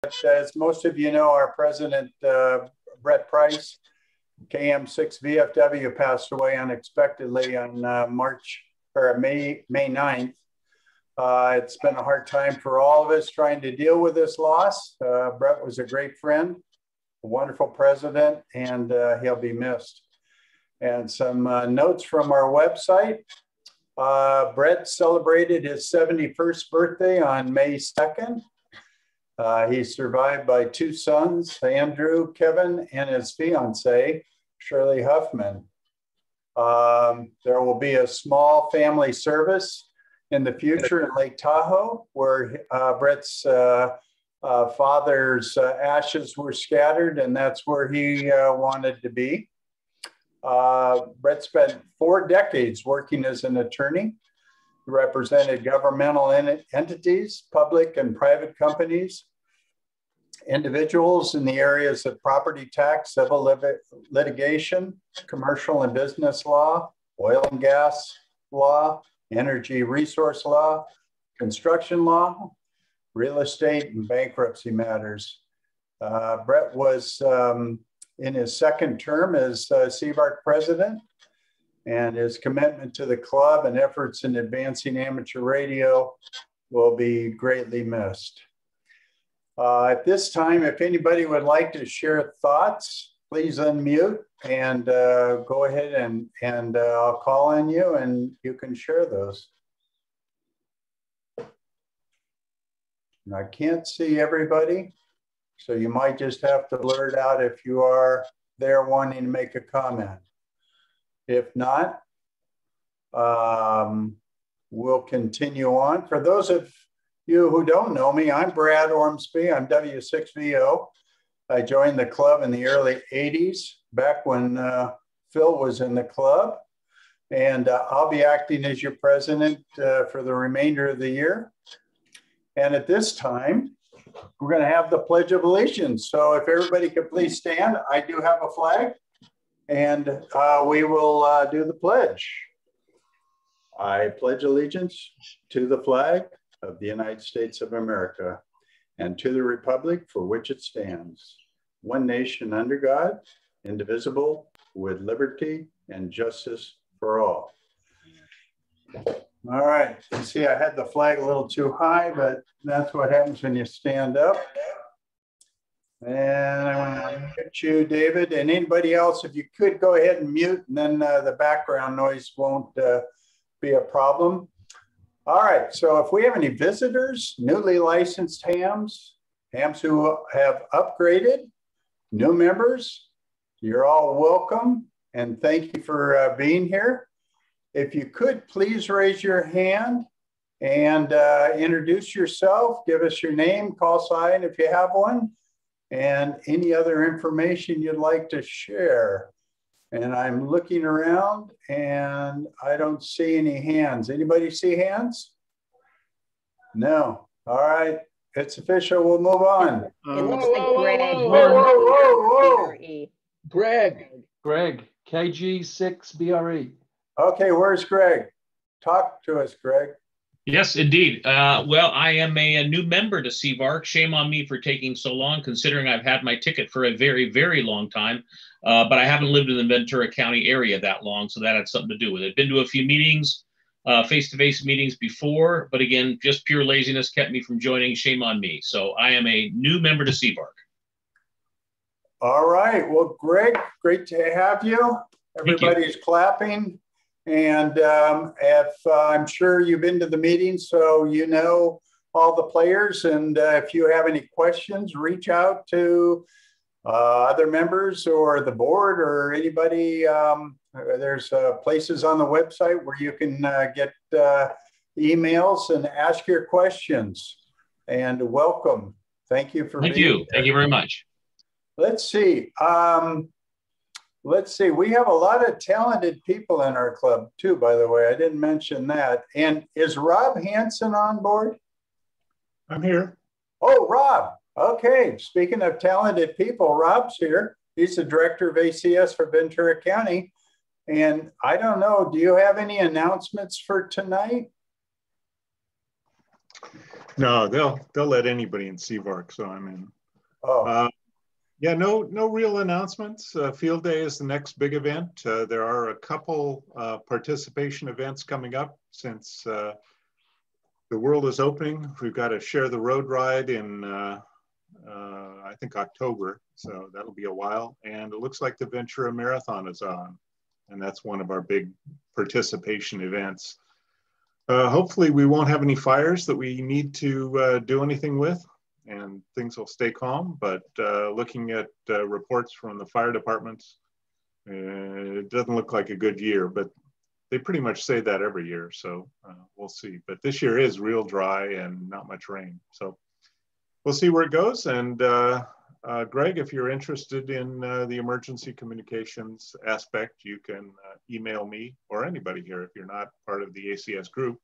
as most of you know, our president, Brett Price, KM6 VFW, passed away unexpectedly on May 9th. It's been a hard time for all of us trying to deal with this loss. Brett was a great friend, a wonderful president, and he'll be missed. And some notes from our website. Brett celebrated his 71st birthday on May 2nd. He's survived by two sons, Andrew, Kevin, and his fiance, Shirley Huffman. There will be a small family service in the future in Lake Tahoe, where Brett's father's ashes were scattered, and that's where he wanted to be. Brett spent 4 decades working as an attorney. He represented governmental entities, public and private companies, individuals in the areas of property tax, civil litigation, commercial and business law, oil and gas law, energy resource law, construction law, real estate, and bankruptcy matters. Brett was in his second term as CVARC president, and his commitment to the club and efforts in advancing amateur radio will be greatly missed. At this time, if anybody would like to share thoughts, please unmute and go ahead and I'll call on you and you can share those. And I can't see everybody, so you might just have to blurt out if you are there wanting to make a comment. If not, we'll continue on. For those of you who don't know me, I'm Brad Ormsby. I'm W6VO. I joined the club in the early 80s, back when Phil was in the club. And I'll be acting as your president for the remainder of the year. And at this time, we're going to have the Pledge of Allegiance. So if everybody could please stand, I do have a flag, and we will do the pledge. I pledge allegiance to the flag of the United States of America and to the republic for which it stands, one nation under God, indivisible, with liberty and justice for all. All right, you see I had the flag a little too high, but that's what happens when you stand up. And I want to mute you, David, and anybody else, if you could go ahead and mute, and then the background noise won't be a problem. All right, so if we have any visitors, newly licensed hams who have upgraded, new members, you're all welcome, and thank you for being here. If you could please raise your hand and introduce yourself, give us your name, call sign if you have one, and any other information you'd like to share. And I'm looking around and I don't see any hands. Anybody see hands? No. All right. It's official. We'll move on. It looks like Greg. Whoa. Greg, KG6BRE. Okay, where's Greg? Talk to us, Greg. Yes, indeed. Well, I am a new member to CVARC. Shame on me for taking so long, considering I've had my ticket for a very, very long time. But I haven't lived in the Ventura County area that long, so that had something to do with it. Been to a few meetings, face-to-face meetings before, but again, just pure laziness kept me from joining. Shame on me. So I am a new member to CVARC. All right. Well, Greg, great to have you. Everybody's clapping. And I'm sure you've been to the meeting, so you know all the players. And if you have any questions, reach out to other members or the board or anybody. There's places on the website where you can get emails and ask your questions. And welcome. Thank you for being here. Thank you very much. Let's see. We have a lot of talented people in our club too, by the way. I didn't mention that. And is Rob Hansen on board? I'm here. Oh, Rob. Okay. Speaking of talented people, Rob's here. He's the director of ACS for Ventura County. And I don't know, do you have any announcements for tonight? No, they'll let anybody in CVARC, so I'm in. Oh, Yeah, no real announcements. Field Day is the next big event. There are a couple participation events coming up since the world is opening. We've got a Share the Road ride in, I think, October. So that'll be a while. And it looks like the Ventura Marathon is on. And that's one of our big participation events. Hopefully we won't have any fires that we need to do anything with, and things will stay calm. But looking at reports from the fire departments, it doesn't look like a good year, but they pretty much say that every year. So we'll see. But this year is real dry and not much rain. So we'll see where it goes. And Greg, if you're interested in the emergency communications aspect, you can email me or anybody here if you're not part of the ACS group.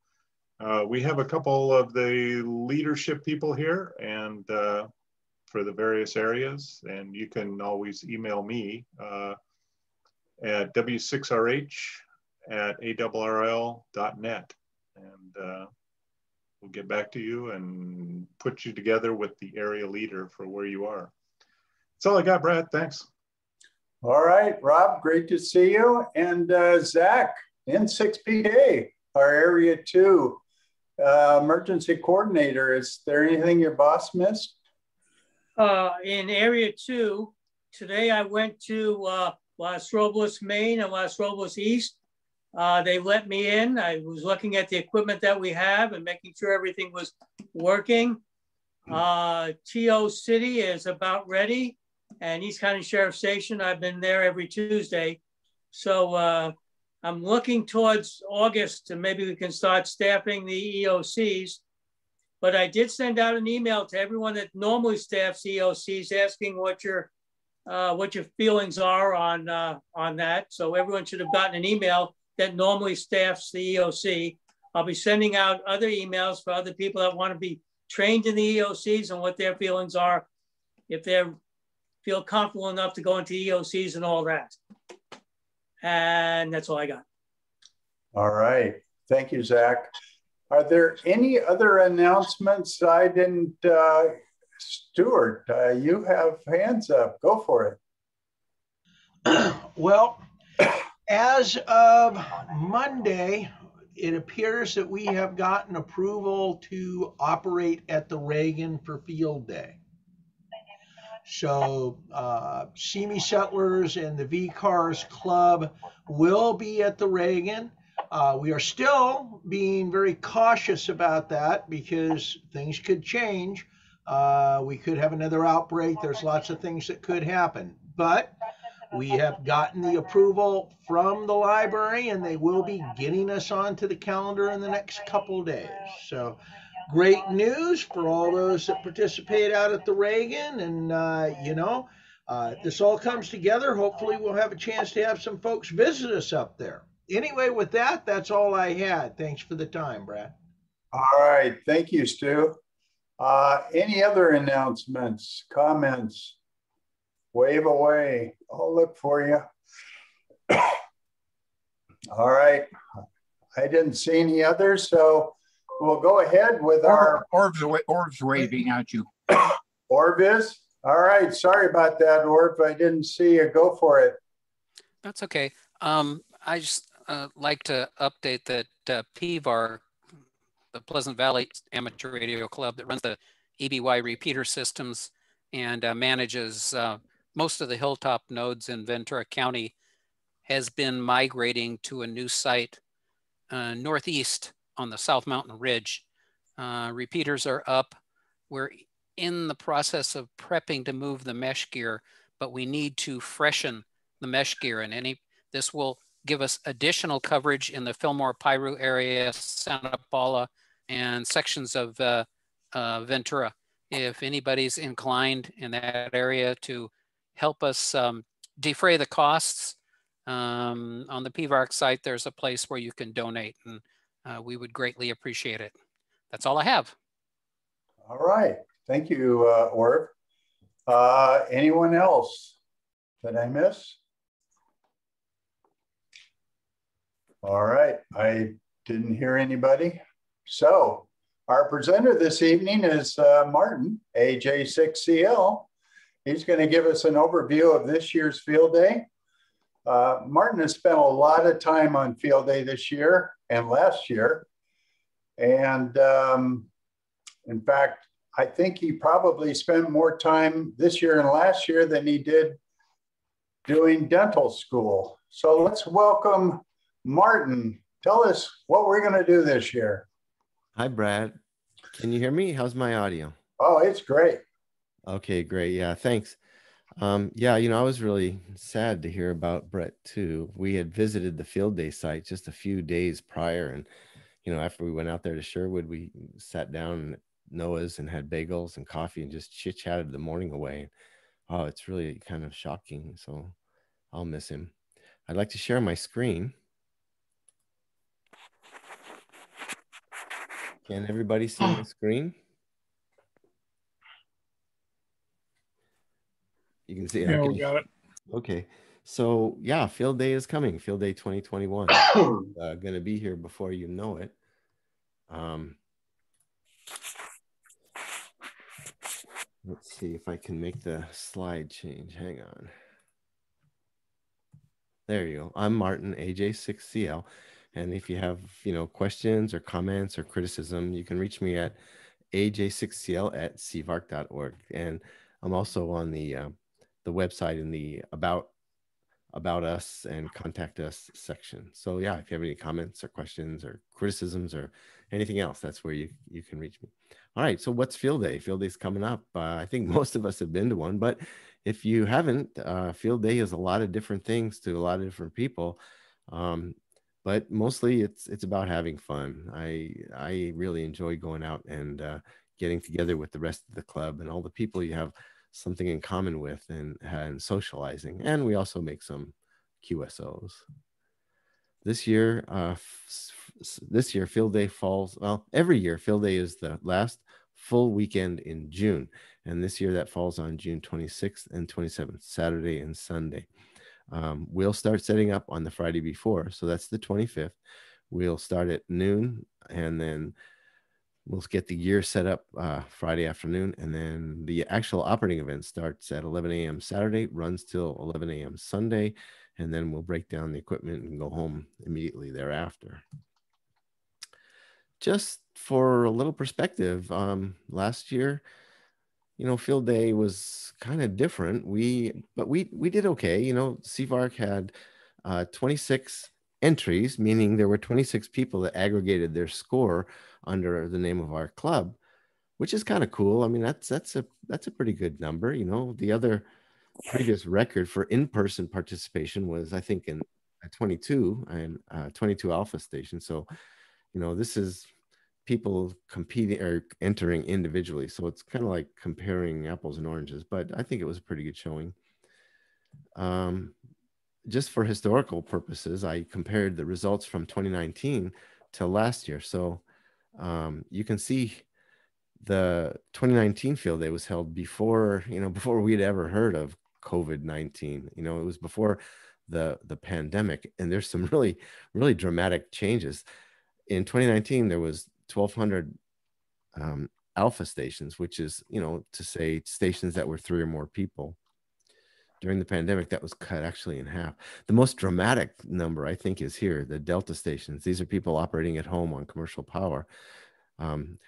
We have a couple of the leadership people here and for the various areas, and you can always email me at w6rh@arrl.net, and we'll get back to you and put you together with the area leader for where you are. That's all I got, Brad. Thanks. all right, Rob, great to see you. And Zach, N6PK, our Area 2 emergency coordinator. Is there anything your boss missed? In Area 2, today I went to Los Robles, Maine and Los Robles East. They let me in. I was looking at the equipment that we have and making sure everything was working. TO City is about ready, and East County Sheriff's Station, I've been there every Tuesday. So I'm looking towards August and maybe we can start staffing the EOCs. But I did send out an email to everyone that normally staffs EOCs asking what your feelings are on that. So everyone should have gotten an email that normally staffs the EOC. I'll be sending out other emails for other people that want to be trained in the EOCs and what their feelings are, if they feel comfortable enough to go into EOCs and all that. And that's all I got. All right. Thank you, Zach. Are there any other announcements I didn't, Stuart, you have hands up. Go for it. Well, as of Monday, it appears that we have gotten approval to operate at the Reagan for Field Day. So Simi Settlers and the V-Cars Club will be at the Reagan. We are still being very cautious about that because things could change. We could have another outbreak. There's lots of things that could happen. But we have gotten the approval from the library, and they will be getting us onto the calendar in the next couple of days. So great news for all those that participate out at the Reagan. And, if this all comes together, hopefully we'll have a chance to have some folks visit us up there. Anyway, with that, that's all I had. Thanks for the time, Brad. All right. Thank you, Stu. Any other announcements, comments? Wave away. I'll look for you. All right. I didn't see any others, so we'll go ahead with our... Orb's waving at you. Orb is? All right. Sorry about that, Orb. I didn't see you. Go for it. That's okay. I just like to update that CVARC, the Pleasant Valley Amateur Radio Club that runs the EBY repeater systems and manages most of the hilltop nodes in Ventura County, has been migrating to a new site northeast on the South Mountain Ridge. Repeaters are up. We're in the process of prepping to move the mesh gear, but we need to freshen the mesh gear, and this will give us additional coverage in the Fillmore Piru area, Santa Paula, and sections of Ventura. If anybody's inclined in that area to help us defray the costs, on the CVARC site, there's a place where you can donate, and we would greatly appreciate it. That's all I have. All right. Thank you, Orb. Anyone else that I miss? All right. I didn't hear anybody. So Our presenter this evening is Martin, AJ6CL. He's going to give us an overview of this year's field day. Martin has spent a lot of time on field day this year and last year. And in fact, I think he probably spent more time this year and last year than he did doing dental school. So let's welcome Martin. Tell us what we're going to do this year. Hi, Brad. Can you hear me? How's my audio? Oh, it's great. Okay, great. Yeah, thanks. Yeah, I was really sad to hear about Brett too. We had visited the field day site just a few days prior. And, after we went out there to Sherwood, we sat down at Noah's and had bagels and coffee and just chit-chatted the morning away. Oh, it's really kind of shocking. So I'll miss him. I'd like to share my screen. Can everybody see my screen? You can see it. Yeah, Okay. we got it. Okay. So yeah, field day is coming. Field day 2021. Going to be here before you know it. Let's see if I can make the slide change. Hang on. There you go. I'm Martin, AJ6CL. And if you have, questions or comments or criticism, you can reach me at AJ6CL@CVARC.org. And I'm also on the website in the about us and contact us section. So yeah, if you have any comments or questions or criticisms or anything else, that's where you can reach me. All right. So what's field day? Field day's coming up. I think most of us have been to one, but if you haven't, field day is a lot of different things to a lot of different people. But mostly it's about having fun. I really enjoy going out and getting together with the rest of the club and all the people you have something in common with and socializing. And we also make some QSOs. This year field day falls, well, every year field day is the last full weekend in June. And this year that falls on June 26th and 27th, Saturday and Sunday. We'll start setting up on the Friday before. So that's the 25th. We'll start at noon and then we'll get the gear set up Friday afternoon. And then the actual operating event starts at 11 a.m. Saturday, runs till 11 a.m. Sunday. And then we'll break down the equipment and go home immediately thereafter. Just for a little perspective, last year, field day was kind of different. But we did okay. CVARC had 26 entries, meaning there were 26 people that aggregated their score under the name of our club, which is kind of cool. I mean, that's a pretty good number. The other previous record for in-person participation was, I think, in 22 and 22 alpha stations. So, this is people competing or entering individually. So it's kind of like comparing apples and oranges, but I think it was a pretty good showing. Just for historical purposes, I compared the results from 2019 to last year. So you can see the 2019 field day was held before we'd ever heard of COVID-19. It was before the pandemic, and there's some really, really dramatic changes. In 2019, there was 1,200 alpha stations, which is, to say stations that were 3 or more people. During the pandemic, that was cut actually in half. The most dramatic number, I think, is here, the Delta stations. These are people operating at home on commercial power.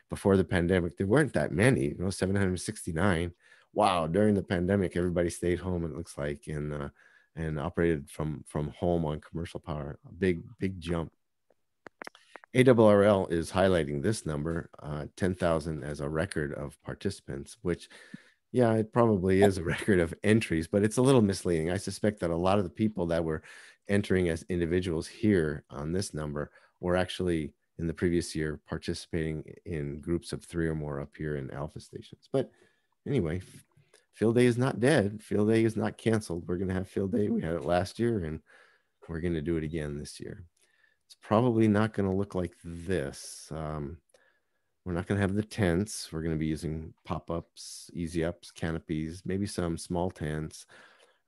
Before the pandemic, there weren't that many, 769. Wow, during the pandemic, everybody stayed home, it looks like, and operated from home on commercial power. A big jump. ARRL is highlighting this number, 10,000, as a record of participants, which, yeah, it probably is a record of entries, but it's a little misleading. I suspect that a lot of the people that were entering as individuals here on this number were actually in the previous year participating in groups of 3 or more up here in alpha stations. But anyway, field day is not dead. Field day is not canceled. We're going to have field day. We had it last year and we're going to do it again this year. It's probably not going to look like this. We're not going to have the tents. We're going to be using pop-ups, easy ups, canopies, maybe some small tents.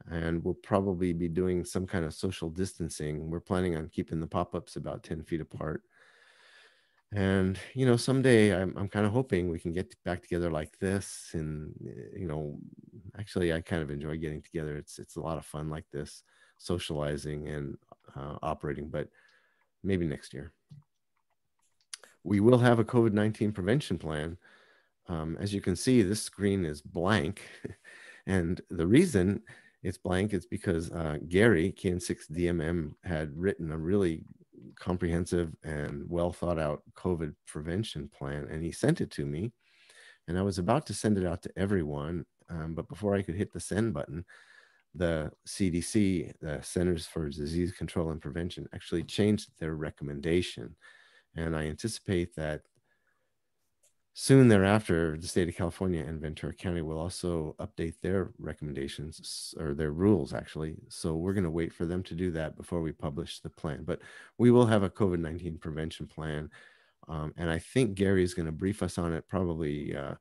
And we'll probably be doing some kind of social distancing. We're planning on keeping the pop-ups about 10 feet apart. And, you know, someday I'm kind of hoping we can get back together like this. And, you know, actually, I kind of enjoy getting together. It's a lot of fun like this, socializing and operating, but maybe next year. We will have a COVID-19 prevention plan. As you can see, this screen is blank. And the reason it's blank is because Gary, KN6DMM, had written a really comprehensive and well thought out COVID prevention plan, and he sent it to me. And I was about to send it out to everyone, but before I could hit the send button, the CDC, the Centers for Disease Control and Prevention, actually changed their recommendation. And I anticipate that soon thereafter, the state of California and Ventura County will also update their recommendations, or their rules, actually. So we're going to wait for them to do that before we publish the plan. But we will have a COVID-19 prevention plan. And I think Gary is going to brief us on it probably, you know,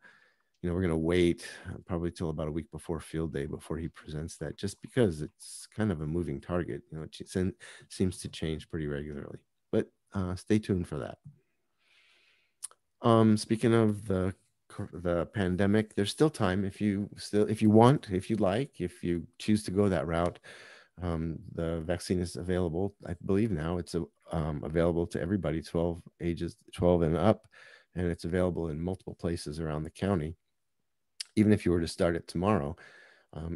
we're going to wait probably till about a week before field day before he presents that, just because it's kind of a moving target. You know, it seems to change pretty regularly. But stay tuned for that. Speaking of the pandemic, there's still time if you want, if you like, if you choose to go that route. The vaccine is available. I believe now it's available to everybody, ages 12 and up, and it's available in multiple places around the county. Even if you were to start it tomorrow,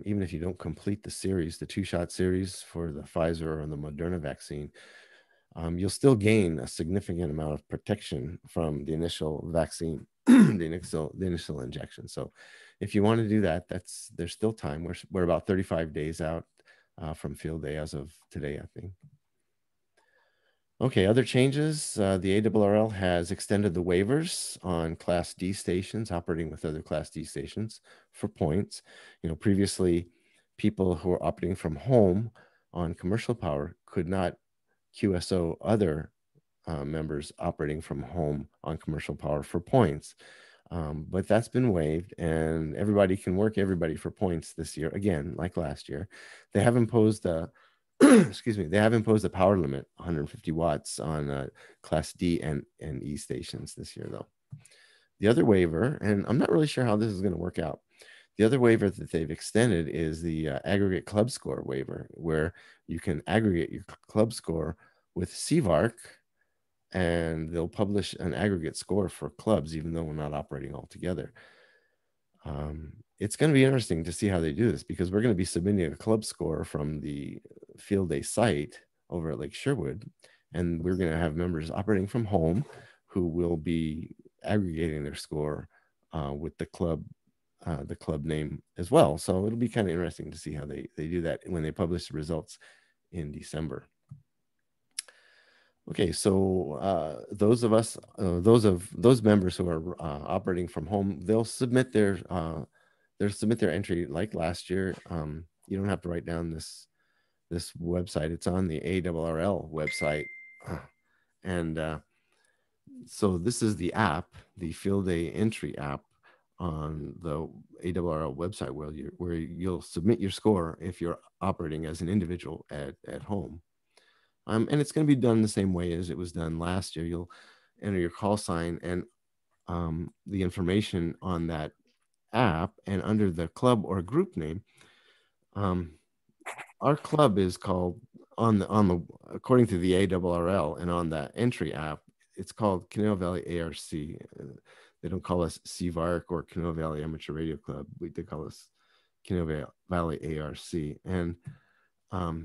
even if you don't complete the series, the 2-shot series for the Pfizer or the Moderna vaccine, you'll still gain a significant amount of protection from the initial vaccine, the initial injection. So if you want to do that, there's still time. We're about 35 days out from field day as of today, I think. Okay, other changes. The ARRL has extended the waivers on Class D stations operating with other Class D stations for points. You know, previously, people who are operating from home on commercial power could not QSO other members operating from home on commercial power for points. But that's been waived, and everybody can work everybody for points this year, again, like last year. They have imposed a excuse me, they have imposed a power limit, 150 watts on Class D and E stations this year, though. The other waiver, and I'm not really sure how this is going to work out, the other waiver that they've extended is the aggregate club score waiver, where you can aggregate your club score with CVARC, and they'll publish an aggregate score for clubs, even though we're not operating all together. It's going to be interesting to see how they do this, because we're going to be submitting a club score from the field day site over at Lake Sherwood, and we're going to have members operating from home who will be aggregating their score with the club name as well. So it'll be kind of interesting to see how they do that when they publish the results in December. Okay, so those members who are operating from home, they'll submit their entry like last year. You don't have to write down this website. It's on the ARRL website, and so this is the app, the field day entry app on the ARRL website, where you'll submit your score if you're operating as an individual at home. And it's going to be done the same way as it was done last year. You'll enter your call sign and the information on that app, and under the club or group name, our club is called according to the ARRL, and on that entry app, it's called Canal Valley ARC. They don't call us CVARC or Canal Valley Amateur Radio Club. They call us Canal Valley ARC. And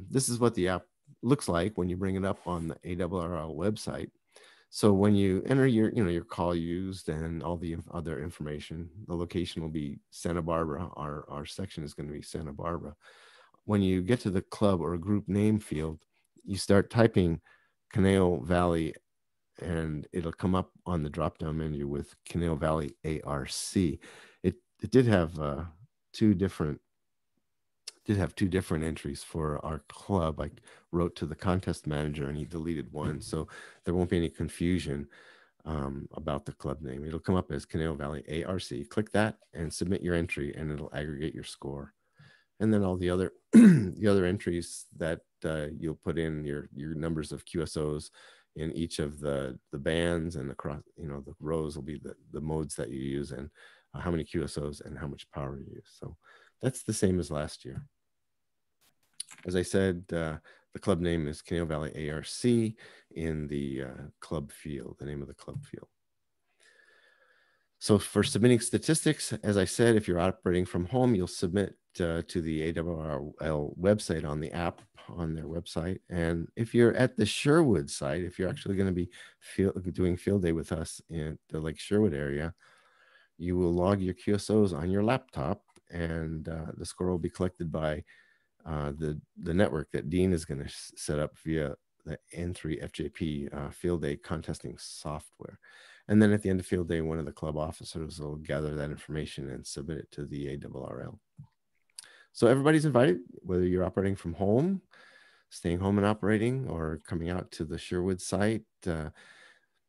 this is what the app looks like when you bring it up on the ARRL website. So when you enter your call used and all the other information, the location will be Santa Barbara. Our section is going to be Santa Barbara. When you get to the club or group name field, you start typing Canal Valley, and it'll come up on the drop-down menu with Canal Valley ARC. It did have two different entries for our club. I wrote to the contest manager and he deleted one, so there won't be any confusion about the club name. It'll come up as Canal Valley ARC. Click that and submit your entry, and it'll aggregate your score. And then all the other the other entries that you'll put in your numbers of QSOs, in each of the bands, and across, the rows will be the modes that you use, and how many QSOs and how much power you use. So that's the same as last year. As I said, the club name is Conejo Valley ARC in the club field, the name of the club field. So for submitting statistics, as I said, if you're operating from home, you'll submit to the ARRL website on the app on their website. And if you're at the Sherwood site, if you're actually going to be doing field day with us in the Lake Sherwood area, you will log your QSOs on your laptop, and the score will be collected by the network that Dean is going to set up via the N3FJP field day contesting software. And then at the end of field day, one of the club officers will gather that information and submit it to the ARRL. So everybody's invited, whether you're operating from home, staying home and operating, or coming out to the Sherwood site.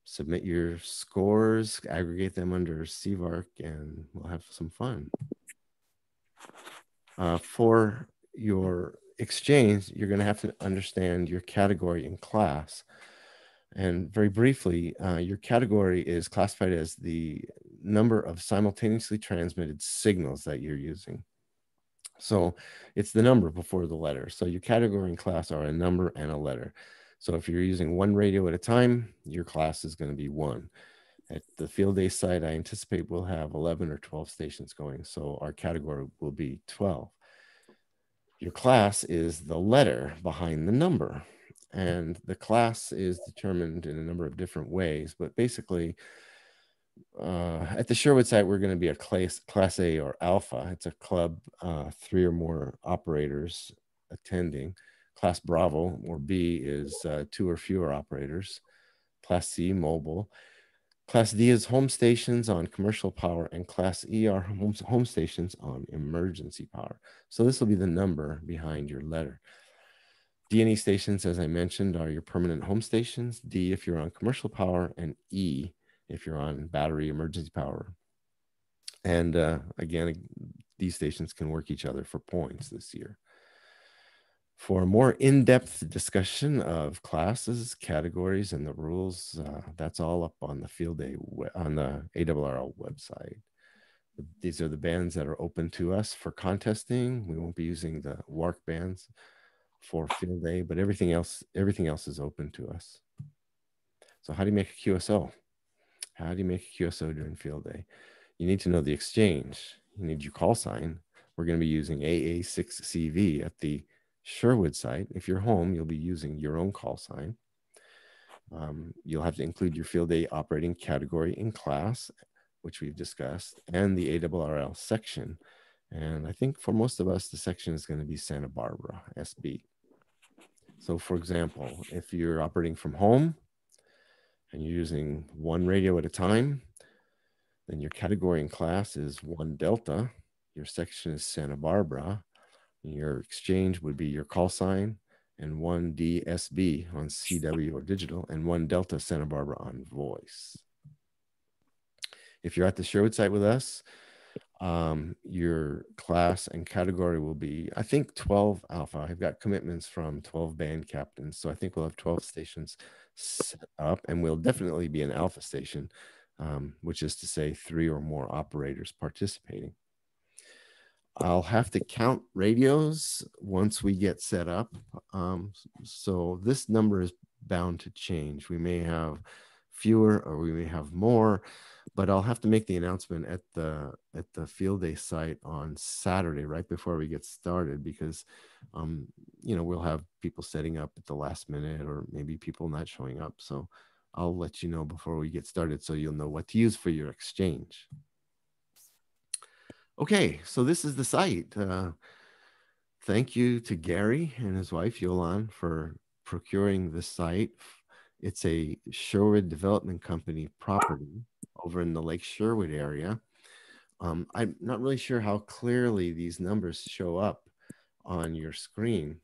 Submit your scores, aggregate them under CVARC, and we'll have some fun. For your exchange, you're going to have to understand your category in class. And very briefly, your category is classified as the number of simultaneously transmitted signals that you're using. So it's the number before the letter. So your category and class are a number and a letter. So if you're using one radio at a time, your class is going to be 1. At the field day site, I anticipate we'll have 11 or 12 stations going. So our category will be 12. Your class is the letter behind the number. And the class is determined in a number of different ways, but basically at the Sherwood site, we're going to be a class A or alpha. It's a club, 3 or more operators attending. Class Bravo or B is 2 or fewer operators. Class C, mobile. Class D is home stations on commercial power, and Class E are home stations on emergency power. So this will be the number behind your letter. D&E stations, as I mentioned, are your permanent home stations. D if you're on commercial power, and E if you're on battery emergency power. And again, these stations can work each other for points this year. For a more in-depth discussion of classes, categories, and the rules, that's all up on the field day on the ARRL website. These are the bands that are open to us for contesting. We won't be using the CVARC bands for field day, but everything else is open to us. So how do you make a QSO? How do you make a QSO during field day? You need to know the exchange. You need your call sign. We're going to be using AJ6CL at the Sherwood site. If you're home, you'll be using your own call sign. You'll have to include your field day operating category in class, which we've discussed, and the ARRL section. And I think for most of us, the section is going to be Santa Barbara, SB. So for example, if you're operating from home and you're using one radio at a time, then your category in class is 1 Delta. Your section is Santa Barbara. Your exchange would be your call sign, and 1 DSB on CW or digital, and 1 Delta Santa Barbara on voice. If you're at the Sherwood site with us, your class and category will be, I think, 12 alpha. I've got commitments from 12 band captains, so I think we'll have 12 stations set up, and we'll definitely be an alpha station, which is to say 3 or more operators participating. I'll have to count radios once we get set up. So this number is bound to change. We may have fewer or we may have more, but I'll have to make the announcement at the field day site on Saturday, right before we get started, because you know, we'll have people setting up at the last minute, or maybe people not showing up. So I'll let you know before we get started, so you'll know what to use for your exchange. Okay, so this is the site. Thank you to Gary and his wife, Yolan, for procuring the site. It's a Sherwood Development Company property over in the Lake Sherwood area. I'm not really sure how clearly these numbers show up on your screen,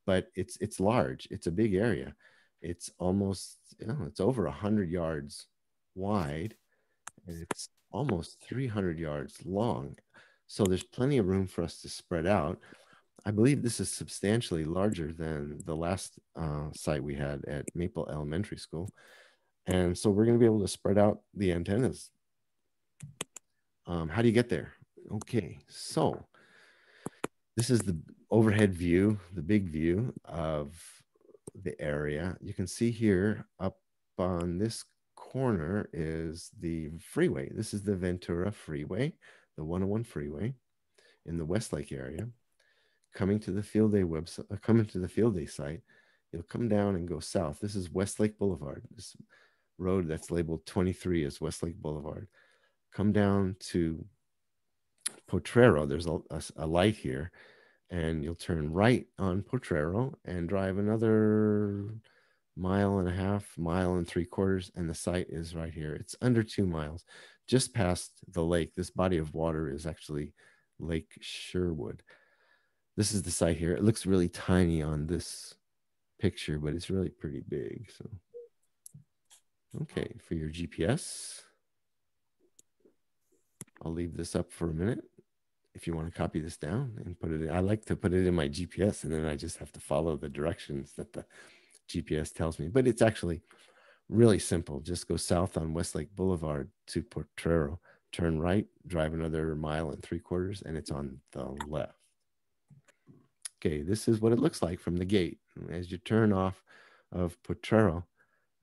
but it's large. It's a big area. It's almost, you know, it's over 100 yards wide, and it's almost 300 yards long. So there's plenty of room for us to spread out. I believe this is substantially larger than the last site we had at Maple Elementary School. And so we're going to be able to spread out the antennas. How do you get there? Okay, so this is the overhead view, the big view of the area. You can see here up on this corner is the freeway. This is the Ventura Freeway, the 101 freeway in the Westlake area. Coming to the field day website, coming to the field day site, you'll come down and go south. This is Westlake Boulevard. This road that's labeled 23 as Westlake Boulevard. Come down to Potrero. There's a light here, and you'll turn right on Potrero and drive another 1.5 miles, 1.75 miles, and the site is right here. It's under 2 miles, just past the lake. This body of water is actually Lake Sherwood. This is the site here. It looks really tiny on this picture, but it's really pretty big. So, okay, for your GPS, I'll leave this up for a minute. If you want to copy this down and put it in, I like to put it in my GPS, and then I just have to follow the directions that the GPS tells me. But it's actually really simple. Just go south on Westlake Boulevard to Potrero, turn right, drive another 1.75 miles, and it's on the left. Okay, this is what it looks like from the gate. As you turn off of Potrero,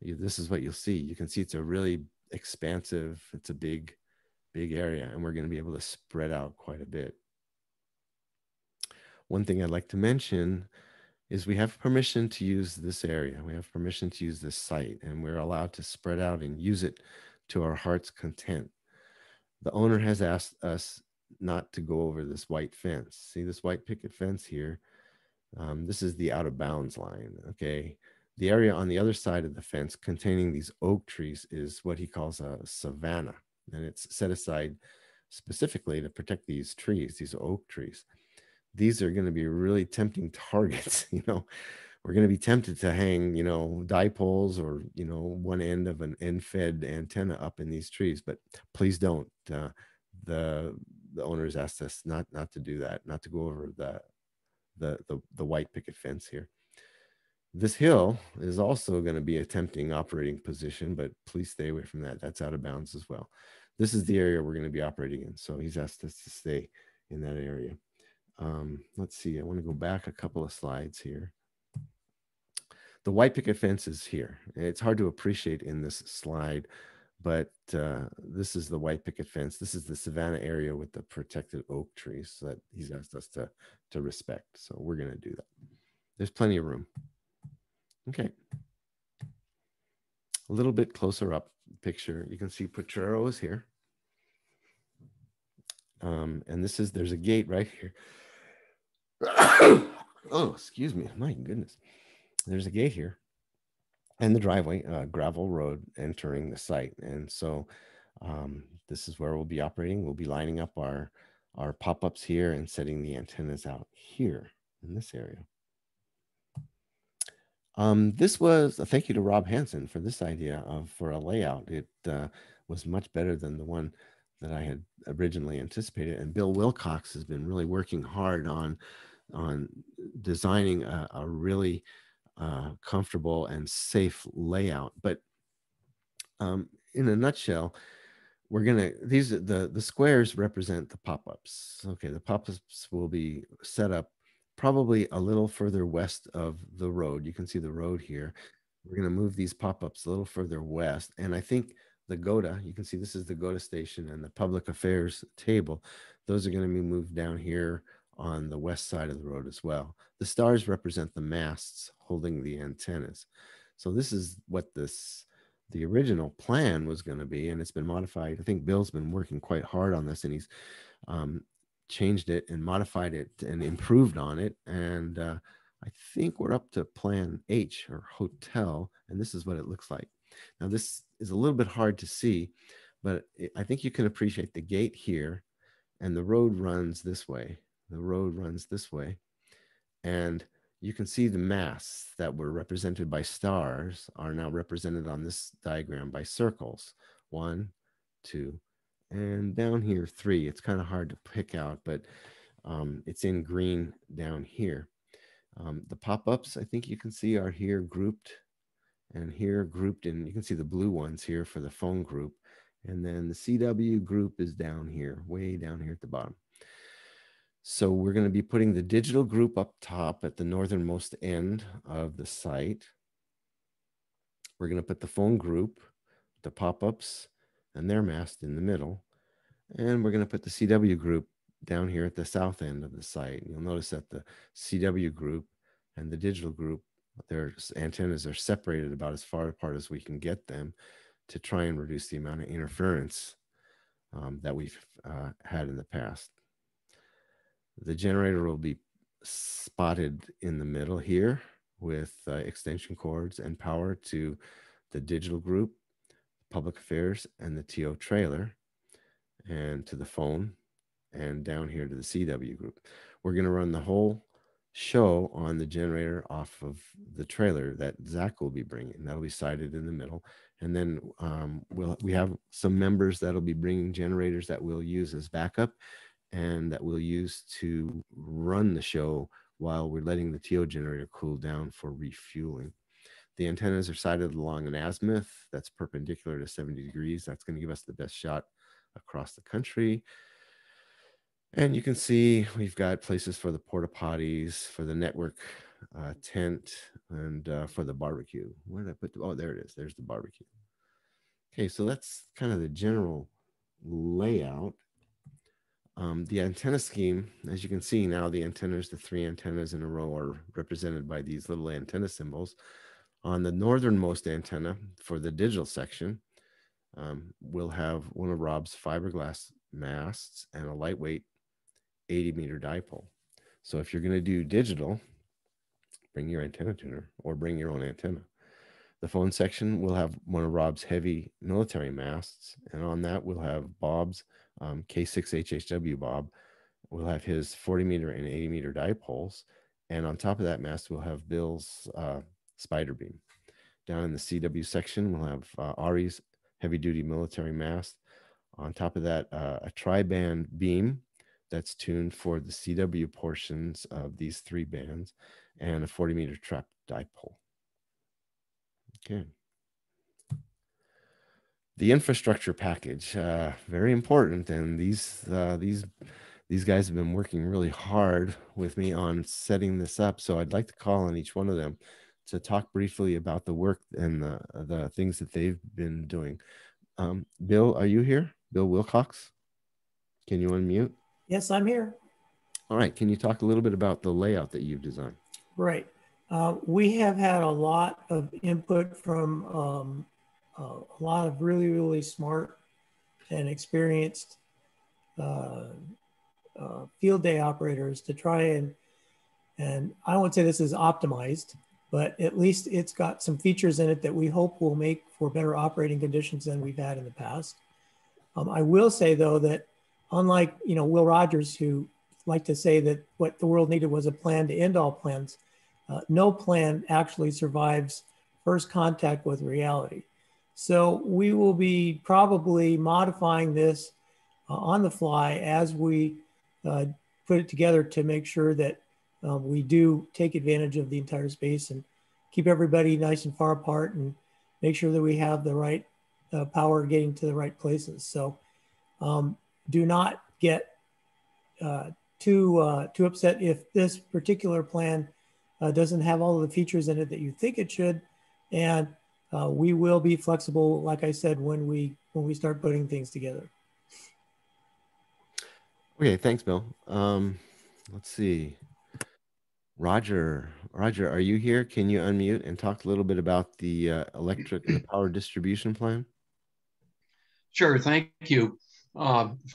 this is what you'll see. You can see it's a really expansive, it's a big area, and we're going to be able to spread out quite a bit. One thing I'd like to mention is we have permission to use this area. We have permission to use this site, and we're allowed to spread out and use it to our heart's content. The owner has asked us not to go over this white fence. See this white picket fence here? This is the out of bounds line, okay? The area on the other side of the fence containing these oak trees is what he calls a savanna, and it's set aside specifically to protect these trees, these oak trees. These are going to be really tempting targets. You know, we're going to be tempted to hang, you know, dipoles or, you know, one end of an end-fed antenna up in these trees, but please don't. The owners asked us not to do that, not to go over the white picket fence here. This hill is also going to be a tempting operating position, but please stay away from that. That's out of bounds as well. This is the area we're going to be operating in, so he's asked us to stay in that area. Let's see, I want to go back a couple of slides here. The white picket fence is here. It's hard to appreciate in this slide, but this is the white picket fence. This is the savanna area with the protected oak trees that he's asked us to respect. So we're going to do that. There's plenty of room. Okay. A little bit closer up picture, you can see Potrero is here. And there's a gate right here. Oh, excuse me. My goodness. There's a gate here and the driveway, gravel road entering the site. And so this is where we'll be operating. We'll be lining up our pop-ups here and setting the antennas out here in this area. This was a thank you to Rob Hansen for this idea for a layout. It was much better than the one that I had originally anticipated. And Bill Wilcox has been really working hard on designing a really comfortable and safe layout. But in a nutshell, we're gonna the squares represent the pop-ups. Okay, the pop-ups will be set up probably a little further west of the road. You can see the road here. We're going to move these pop-ups a little further west. And I think the GOTA, you can see this is the GOTA station and the public affairs table. Those are going to be moved down here on the west side of the road as well. The stars represent the masts holding the antennas. So this is what the original plan was going to be, and it's been modified. I think Bill's been working quite hard on this, and he's changed it and modified it and improved on it. And I think we're up to plan H, or hotel, and this is what it looks like. Now this is a little bit hard to see, but I think you can appreciate the gate here, and the road runs this way. The road runs this way, and you can see the masts that were represented by stars are now represented on this diagram by circles. 1, 2, and down here 3. It's kind of hard to pick out, but It's in green down here. The pop-ups, I think you can see, are here grouped, and here grouped, and you can see the blue ones here for the phone group. And then the CW group is down here, way down here at the bottom. So we're going to be putting the digital group up top at the northernmost end of the site. We're going to put the phone group, the pop-ups, and their mast in the middle. And we're going to put the CW group down here at the south end of the site. You'll notice that the CW group and the digital group, their antennas are separated about as far apart as we can get them to try and reduce the amount of interference that we've had in the past. The generator will be spotted in the middle here with extension cords and power to the digital group, public affairs, and the TO trailer, and to the phone, and down here to the CW group. We're going to run the whole show on the generator off of the trailer that Zach will be bringing. That'll be sited in the middle. And then we have some members that'll be bringing generators that we'll use as backup and that we'll use to run the show while we're letting the TO generator cool down for refueling. The antennas are sited along an azimuth that's perpendicular to 70 degrees. That's going to give us the best shot across the country. And you can see we've got places for the porta potties, for the network tent, and for the barbecue. Where did I put oh, there it is. There's the barbecue. Okay, so that's kind of the general layout. The antenna scheme, as you can see now, the antennas, the 3 antennas in a row are represented by these little antenna symbols. On the northernmost antenna for the digital section, we'll have one of Rob's fiberglass masts and a lightweight 80-meter dipole. So if you're going to do digital, bring your antenna tuner or bring your own antenna. The phone section will have one of Rob's heavy military masts, and on that we'll have Bob's K6 HHW Bob. We'll have his 40-meter and 80-meter dipoles, and on top of that mast we'll have Bill's spider beam. Down in the CW section we'll have Ari's heavy-duty military mast. On top of that, a tri-band beam that's tuned for the CW portions of these 3 bands, and a 40-meter trap dipole. Okay. The infrastructure package, very important, and these guys have been working really hard with me on setting this up. So I'd like to call on each one of them to talk briefly about the work and the things that they've been doing. Bill, are you here? Bill Wilcox? Can you unmute? Yes, I'm here. All right. Can you talk a little bit about the layout that you've designed? Right. We have had a lot of input from a lot of really, really smart and experienced field day operators to try and I won't say this is optimized, but at least it's got some features in it that we hope will make for better operating conditions than we've had in the past. I will say though that unlike, Will Rogers, who liked to say that what the world needed was a plan to end all plans, no plan actually survives first contact with reality. So we will be probably modifying this on the fly as we put it together to make sure that we do take advantage of the entire space and keep everybody nice and far apart and make sure that we have the right power getting to the right places. So do not get too upset if this particular plan doesn't have all of the features in it that you think it should. And we will be flexible, like I said, when we start putting things together. Okay, thanks, Bill. Let's see. Roger, are you here? Can you unmute and talk a little bit about the electric and the power distribution plan? Sure, thank you.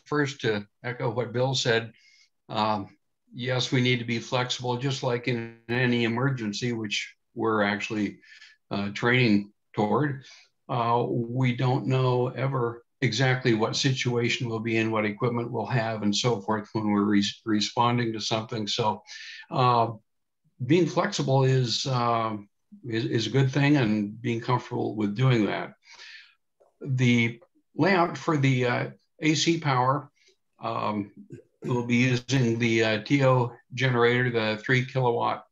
First, to echo what Bill said, yes, we need to be flexible, just like in any emergency, which we're actually training toward. We don't know ever exactly what situation we'll be in, what equipment we'll have, and so forth when we're responding to something. So being flexible is a good thing, and being comfortable with doing that. The layout for the AC power, we'll be using the TO generator, the 3 kilowatt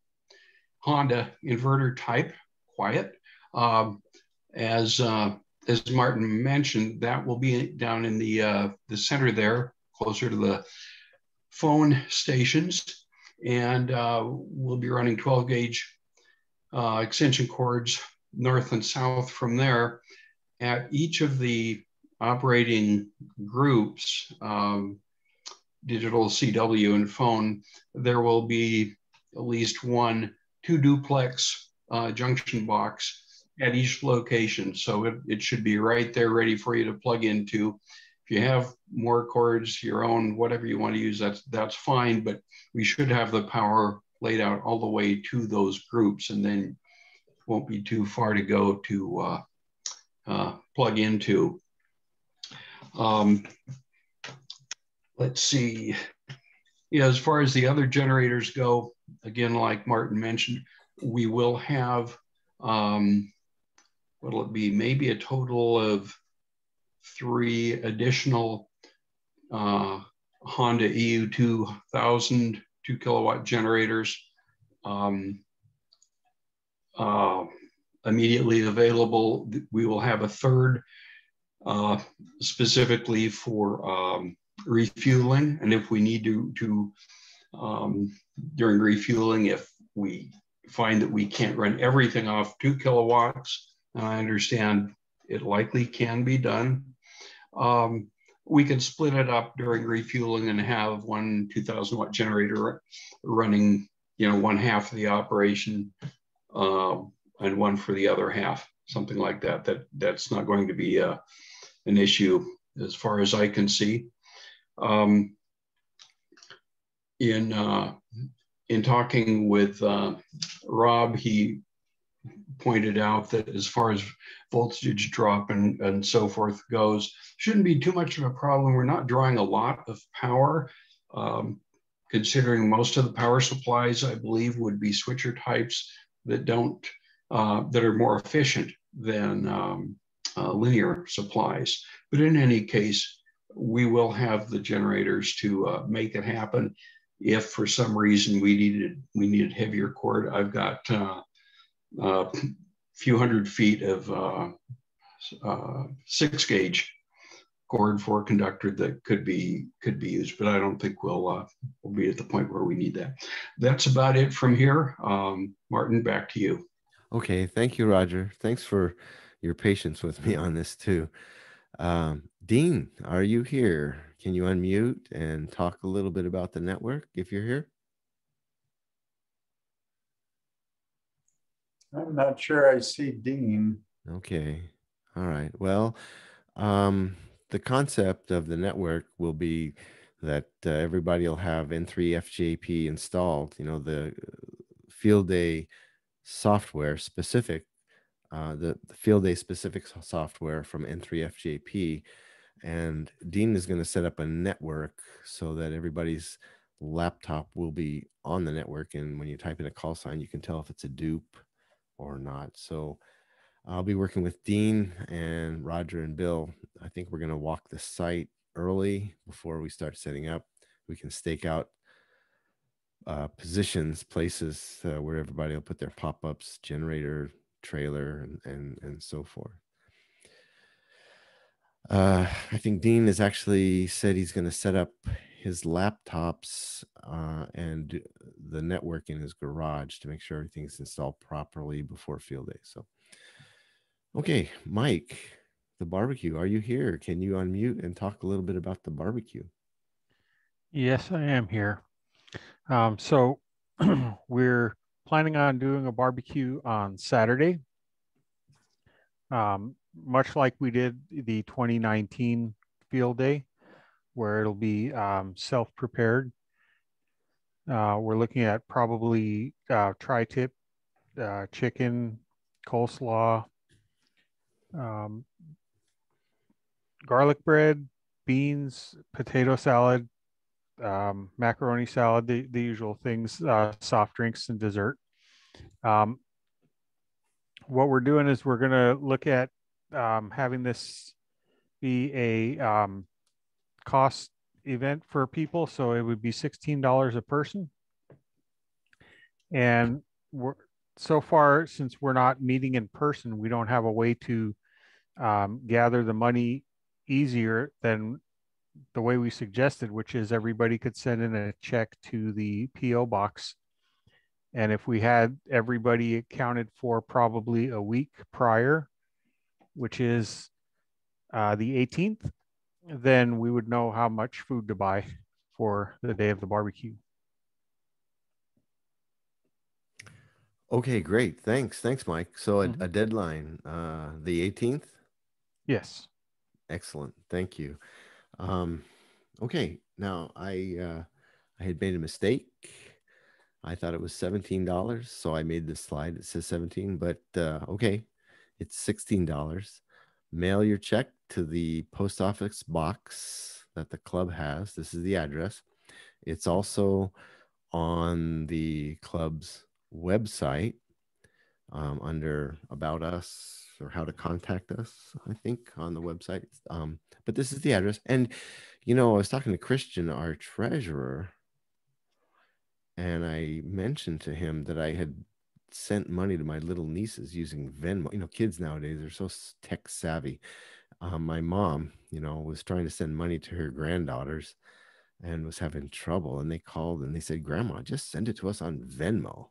Honda inverter type, quiet. As Martin mentioned, that will be down in the center there, closer to the phone stations, and we'll be running 12 gauge extension cords north and south from there. At each of the operating groups, digital, CW, and phone, there will be at least 2 duplex junction box at each location. So it should be right there ready for you to plug into. If you have more cords, your own, whatever you want to use, that's fine, but we should have the power laid out all the way to those groups, and then it won't be too far to go to plug into. Let's see. Yeah, as far as the other generators go, again, like Martin mentioned, we will have, what'll it be? Maybe a total of 3 additional Honda EU 2000 2 kilowatt generators immediately available. We will have a third specifically for refueling, and if we need to during refueling, if we find that we can't run everything off 2 kilowatts, and I understand it likely can be done, we can split it up during refueling and have 1 2,000 watt generator running, you know, 1/2 of the operation and 1 for the other half, something like that. That's not going to be an issue as far as I can see. In talking with Rob, he pointed out that as far as voltage drop and so forth goes, shouldn't be too much of a problem. We're not drawing a lot of power, considering most of the power supplies, I believe, would be switcher types that that are more efficient than linear supplies. But in any case, we will have the generators to make it happen. If for some reason we needed heavier cord, I've got a few hundred feet of 6 gauge cord for conductor that could be used, but I don't think we'll be at the point where we need that. That's about it from here. Martin, back to you. Okay, thank you, Roger. Thanks for your patience with me on this too. Dean, are you here? Can you unmute and talk a little bit about the network if you're here? I'm not sure I see Dean. Okay. All right. Well, the concept of the network will be that everybody will have N3FJP installed, you know, the field day software specific, the field day specific software from N3FJP. And Dean is going to set up a network so that everybody's laptop will be on the network. And when you type in a call sign, you can tell if it's a dupe or not. So I'll be working with Dean and Roger and Bill. I think we're going to walk the site early before we start setting up. We can stake out places where everybody will put their pop-ups, generator, trailer, and so forth. I think Dean has actually said he's going to set up his laptops and the network in his garage to make sure everything's installed properly before field day. So, okay, Mike, the barbecue, are you here? Can you unmute and talk a little bit about the barbecue? Yes, I am here. So we're planning on doing a barbecue on Saturday. Much like we did the 2019 field day, where it'll be self-prepared. We're looking at probably tri-tip, chicken, coleslaw, garlic bread, beans, potato salad, macaroni salad, the usual things, soft drinks and dessert. What we're doing is we're going to look at having this be a cost event for people, so it would be $16 a person. And so far, since we're not meeting in person, we don't have a way to gather the money easier than the way we suggested, which is everybody could send in a check to the PO box. And if we had everybody accounted for probably a week prior, which is the 18th, then we would know how much food to buy for the day of the barbecue. Okay, great. Thanks, Mike. So a deadline, the 18th? Yes. Excellent. Thank you. Okay, now I had made a mistake. I thought it was $17, so I made this slide. It says 17, but okay, it's $16. Mail your check to the post office box that the club has. This is the address. It's also on the club's website under About Us or How to Contact Us, I think, on the website. But this is the address. And, you know, I was talking to Christian, our treasurer, and I mentioned to him that I had sent money to my little nieces using Venmo. You know, kids nowadays are so tech savvy. My mom, you know, was trying to send money to her granddaughters and was having trouble. And they called and they said, Grandma, just send it to us on Venmo.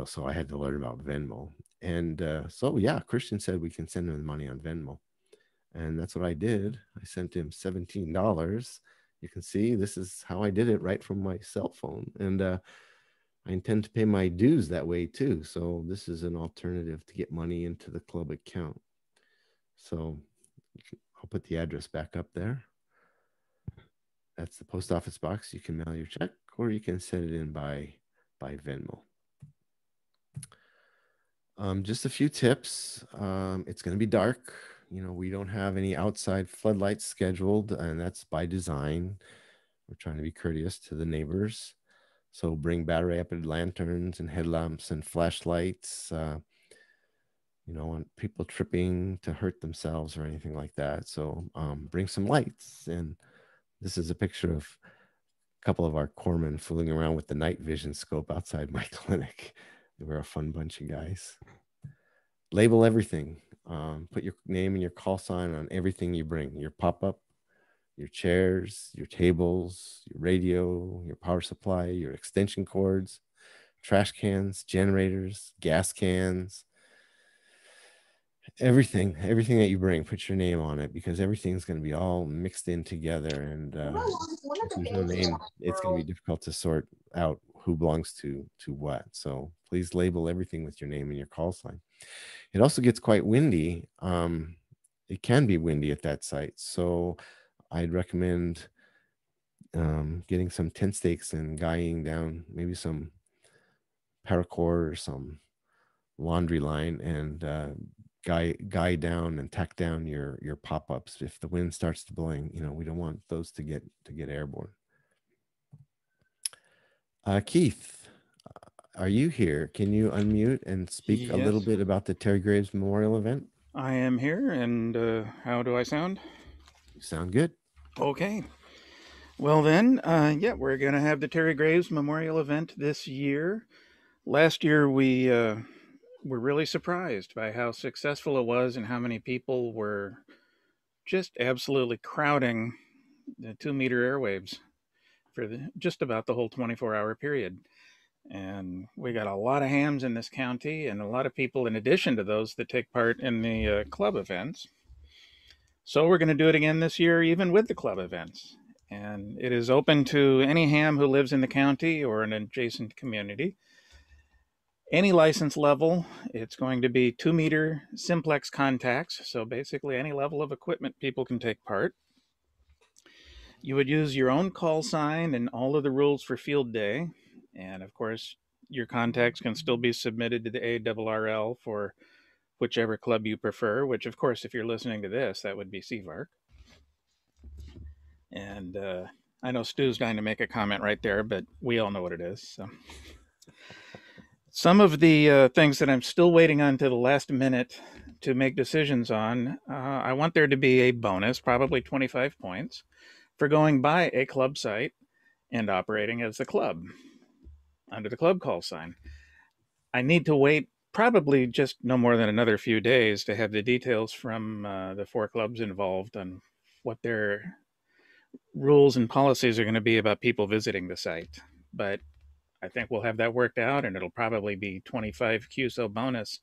So I had to learn about Venmo. And so, yeah, Christian said we can send him money on Venmo. And that's what I did. I sent him $17. You can see this is how I did it right from my cell phone. And I intend to pay my dues that way too. So this is an alternative to get money into the club account. So I'll put the address back up there. That's the post office box. You can mail your check or you can send it in by Venmo. Just a few tips. It's going to be dark. You know, we don't have any outside floodlights scheduled, and that's by design. We're trying to be courteous to the neighbors. So bring battery-operated lanterns and headlamps and flashlights. You don't want people tripping to hurt themselves or anything like that. So bring some lights. And this is a picture of a couple of our corpsmen fooling around with the night vision scope outside my clinic. We're a fun bunch of guys. Label everything. Put your name and your call sign on everything you bring. Your pop-up, your chairs, your tables, your radio, your power supply, your extension cords, trash cans, generators, gas cans, everything that you bring, put your name on it, because everything's going to be all mixed in together. And if there's no name, it's going to be difficult to sort out who belongs to what. So please label everything with your name and your call sign. It also gets quite windy. It can be windy at that site. So I'd recommend getting some tent stakes and guying down maybe some paracord or some laundry line and guy down and tack down your pop-ups. If the wind starts to blowing, you know, we don't want those to get airborne. Keith, are you here? Can you unmute and speak a little bit about the Terry Graves Memorial event? I am here, and how do I sound? You sound good. Okay. Well then, yeah, we're going to have the Terry Graves Memorial event this year. Last year, we were really surprised by how successful it was and how many people were just absolutely crowding the 2-meter airwaves for just about the whole 24-hour period. And we got a lot of hams in this county and a lot of people in addition to those that take part in the club events. So we're going to do it again this year, even with the club events. And it is open to any ham who lives in the county or an adjacent community. Any license level. It's going to be 2-meter simplex contacts. So basically any level of equipment people can take part. You would use your own call sign and all of the rules for field day. And of course, your contacts can still be submitted to the ARRL for whichever club you prefer, which of course, if you're listening to this, that would be CVARC. And I know Stu's dying to make a comment right there, but we all know what it is. So. Some of the things that I'm still waiting on to the last minute to make decisions on, I want there to be a bonus, probably 25 points, for going by a club site and operating as the club under the club call sign. I need to wait probably just no more than another few days to have the details from the 4 clubs involved on what their rules and policies are going to be about people visiting the site. But I think we'll have that worked out, and it'll probably be 25 QSO bonus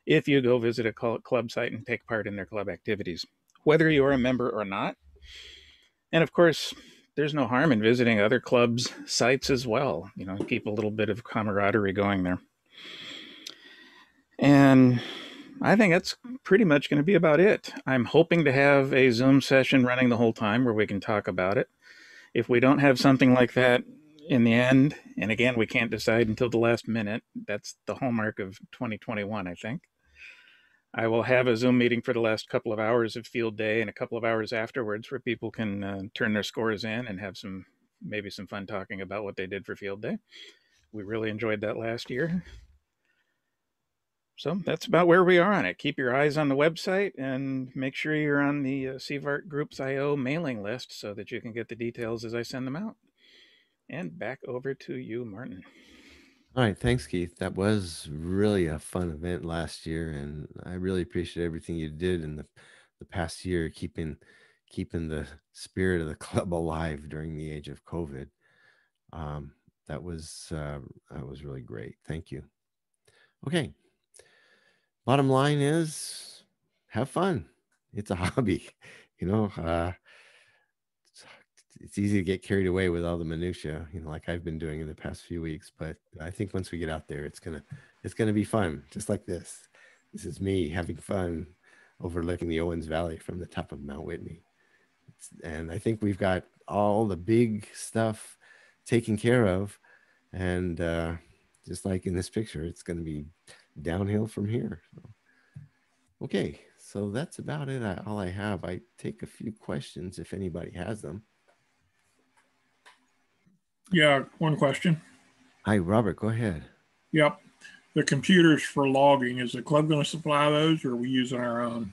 if you go visit a club site and take part in their club activities, whether you're a member or not. And of course, there's no harm in visiting other clubs' sites as well. You know, keep a little bit of camaraderie going there. And I think that's pretty much going to be about it. I'm hoping to have a Zoom session running the whole time where we can talk about it. If we don't have something like that in the end, and again, we can't decide until the last minute, that's the hallmark of 2021, I think. I will have a Zoom meeting for the last couple of hours of field day and a couple of hours afterwards where people can turn their scores in and have maybe some fun talking about what they did for field day. We really enjoyed that last year. So that's about where we are on it. Keep your eyes on the website and make sure you're on the CVARC Groups IO mailing list so that you can get the details as I send them out. And back over to you, Martin. All right, thanks, Keith. That was really a fun event last year, and I really appreciate everything you did in the past year, keeping the spirit of the club alive during the age of COVID. That was really great. Thank you. Okay. Bottom line is, have fun. It's a hobby, you know. It's easy to get carried away with all the minutia, you know, like I've been doing in the past few weeks. But I think once we get out there, it's gonna be fun, just like this. This is me having fun, overlooking the Owens Valley from the top of Mount Whitney. And I think we've got all the big stuff taken care of, and just like in this picture, it's going to be downhill from here. So, okay, so that's about it. All I have. I take a few questions if anybody has them. Yeah, one question. Hi, Robert, go ahead. Yep. The computers for logging, is the club going to supply those, or are we using our own?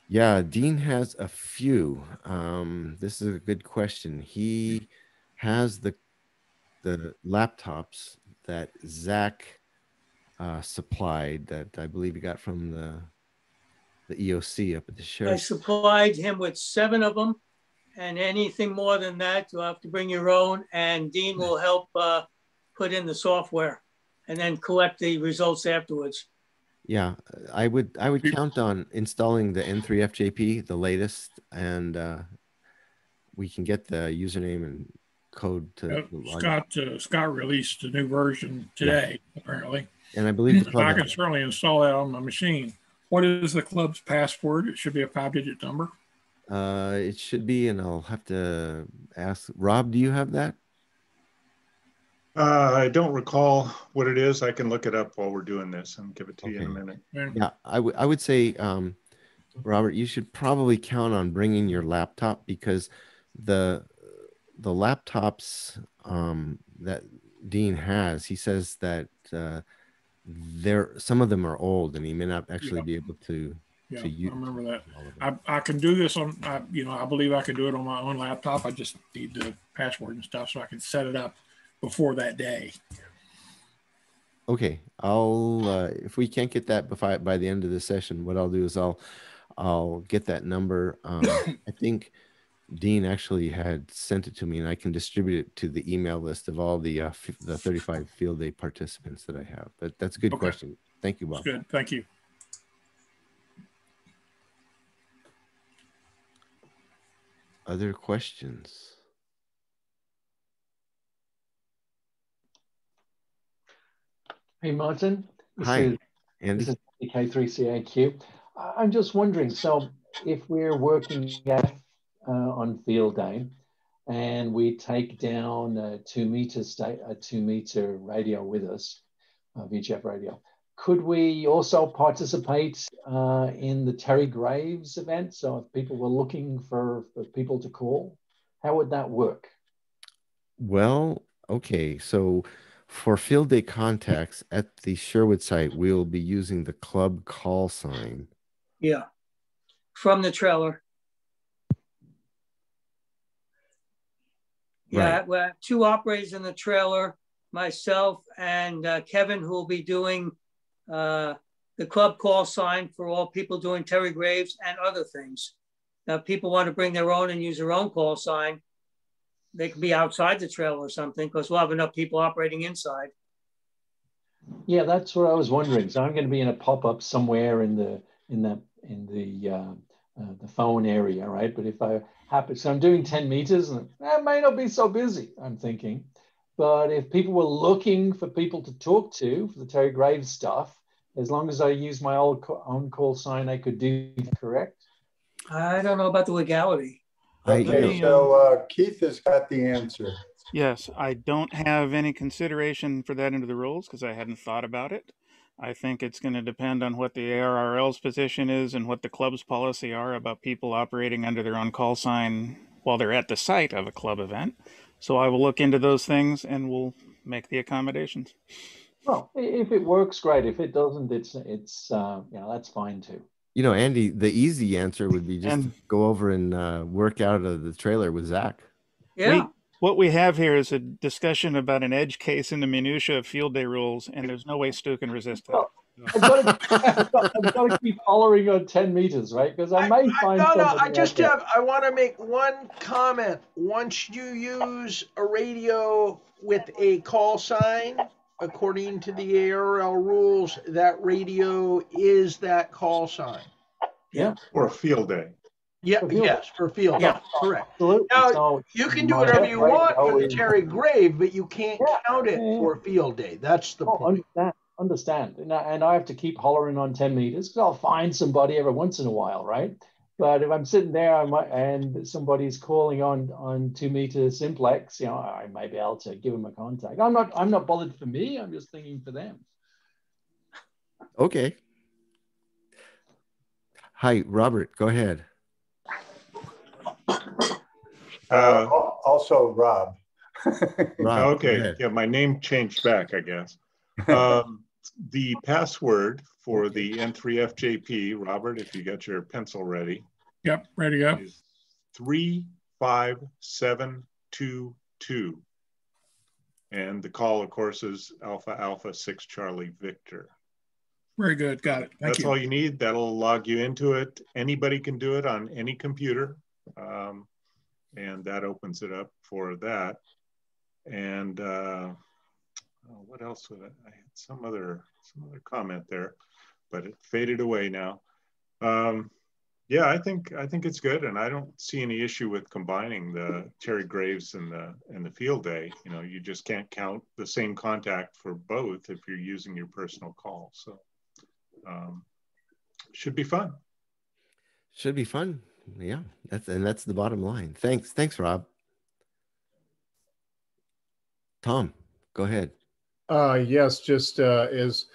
Yeah, Dean has a few. This is a good question. He has the laptops that Zach supplied that I believe he got from the EOC up at the sheriff. I supplied him with 7 of them, and anything more than that, you'll have to bring your own, and Dean will help put in the software and then collect the results afterwards. Yeah, I would count on installing the N3FJP, the latest, and we can get the username and code to Scott released a new version today, apparently. And I believe the club I can certainly install that on my machine. What is the club's password? It should be a 5-digit number. It should be, and I'll have to ask Rob. Do you have that? I don't recall what it is. I can look it up while we're doing this and give it to you in a minute. Yeah, I would say, Robert, you should probably count on bringing your laptop, because the laptops that Dean has, he says that some of them are old, and he may not actually be able to. Yeah, I remember that. I can do this on, I believe I can do it on my own laptop. I just need the password and stuff so I can set it up before that day. Okay, I'll if we can't get that by the end of the session, what I'll do is I'll get that number. I think Dean actually had sent it to me, and I can distribute it to the email list of all the 35 field day participants that I have. But that's a good question. Thank you, Bob. That's good. Thank you. Other questions? Hey, Martin. Hi, Andy. This is K3CAQ. I'm just wondering, so if we're working on field day and we take down a 2 meter radio with us, VHF radio, could we also participate in the Terry Graves event? So if people were looking for people to call, how would that work? Well, okay. So for field day contacts at the Sherwood site, we'll be using the club call sign. Yeah, from the trailer. Yeah, Right. well, 2 operators in the trailer, myself and Kevin, who will be doing the club call sign for all people doing Terry Graves and other things. Now, if people want to bring their own and use their own call sign, they can be outside the trailer or something, because we'll have enough people operating inside. Yeah, that's what I was wondering. So I'm going to be in a pop-up somewhere in the phone area, right? But if I happen, so I'm doing 10 meters, and that may not be so busy, I'm thinking. But if people were looking for people to talk to for the Terry Graves stuff, as long as I use my own call sign, I could do that, correct? I don't know about the legality. Okay, so Keith has got the answer. Yes, I don't have any consideration for that into the rules because I hadn't thought about it. I think it's going to depend on what the ARRL's position is and what the club's policy are about people operating under their own call sign while they're at the site of a club event. So I will look into those things and we'll make the accommodations. Well, if it works, great. If it doesn't, it's that's fine too. You know, Andy, the easy answer would be just to go over and work out of the trailer with Zach. Yeah. What we have here is a discussion about an edge case in the minutia of field day rules, and there's no way Stu can resist that. Well, I've got to keep hollering on 10 meters, right? Because I may find something. I want to make one comment. Once you use a radio with a call sign, according to the ARRL rules, that radio is that call sign. Yeah. For a field day. Yeah, yes, for field. Yeah, correct. Absolutely. Now, So you can do whatever you want for the Terry Grave, but you can't count it for field day. That's the point. Understand. And I have to keep hollering on 10 meters because I'll find somebody every once in a while, right? But if I'm sitting there and somebody's calling on 2 meter simplex, I may be able to give them a contact. I'm not bothered for me. I'm just thinking for them. Okay. Hi, Robert. Go ahead. Also Rob. Rob, okay, yeah, my name changed back, I guess. The password for the N3FJP, Robert, if you got your pencil ready. Yep, ready to go. Is 35722. And the call, of course, is Alpha Alpha 6 Charlie Victor. Very good, got it. That's all you need. That'll log you into it. Anybody can do it on any computer. And that opens it up for that. And what else would I had some other comment there, but it faded away now. Yeah, I think it's good, and I don't see any issue with combining the Terry Graves and the field day. You just can't count the same contact for both if you're using your personal call. So should be fun. Should be fun. Yeah, that's the bottom line. Thanks, Rob. Tom, go ahead. Yes, just is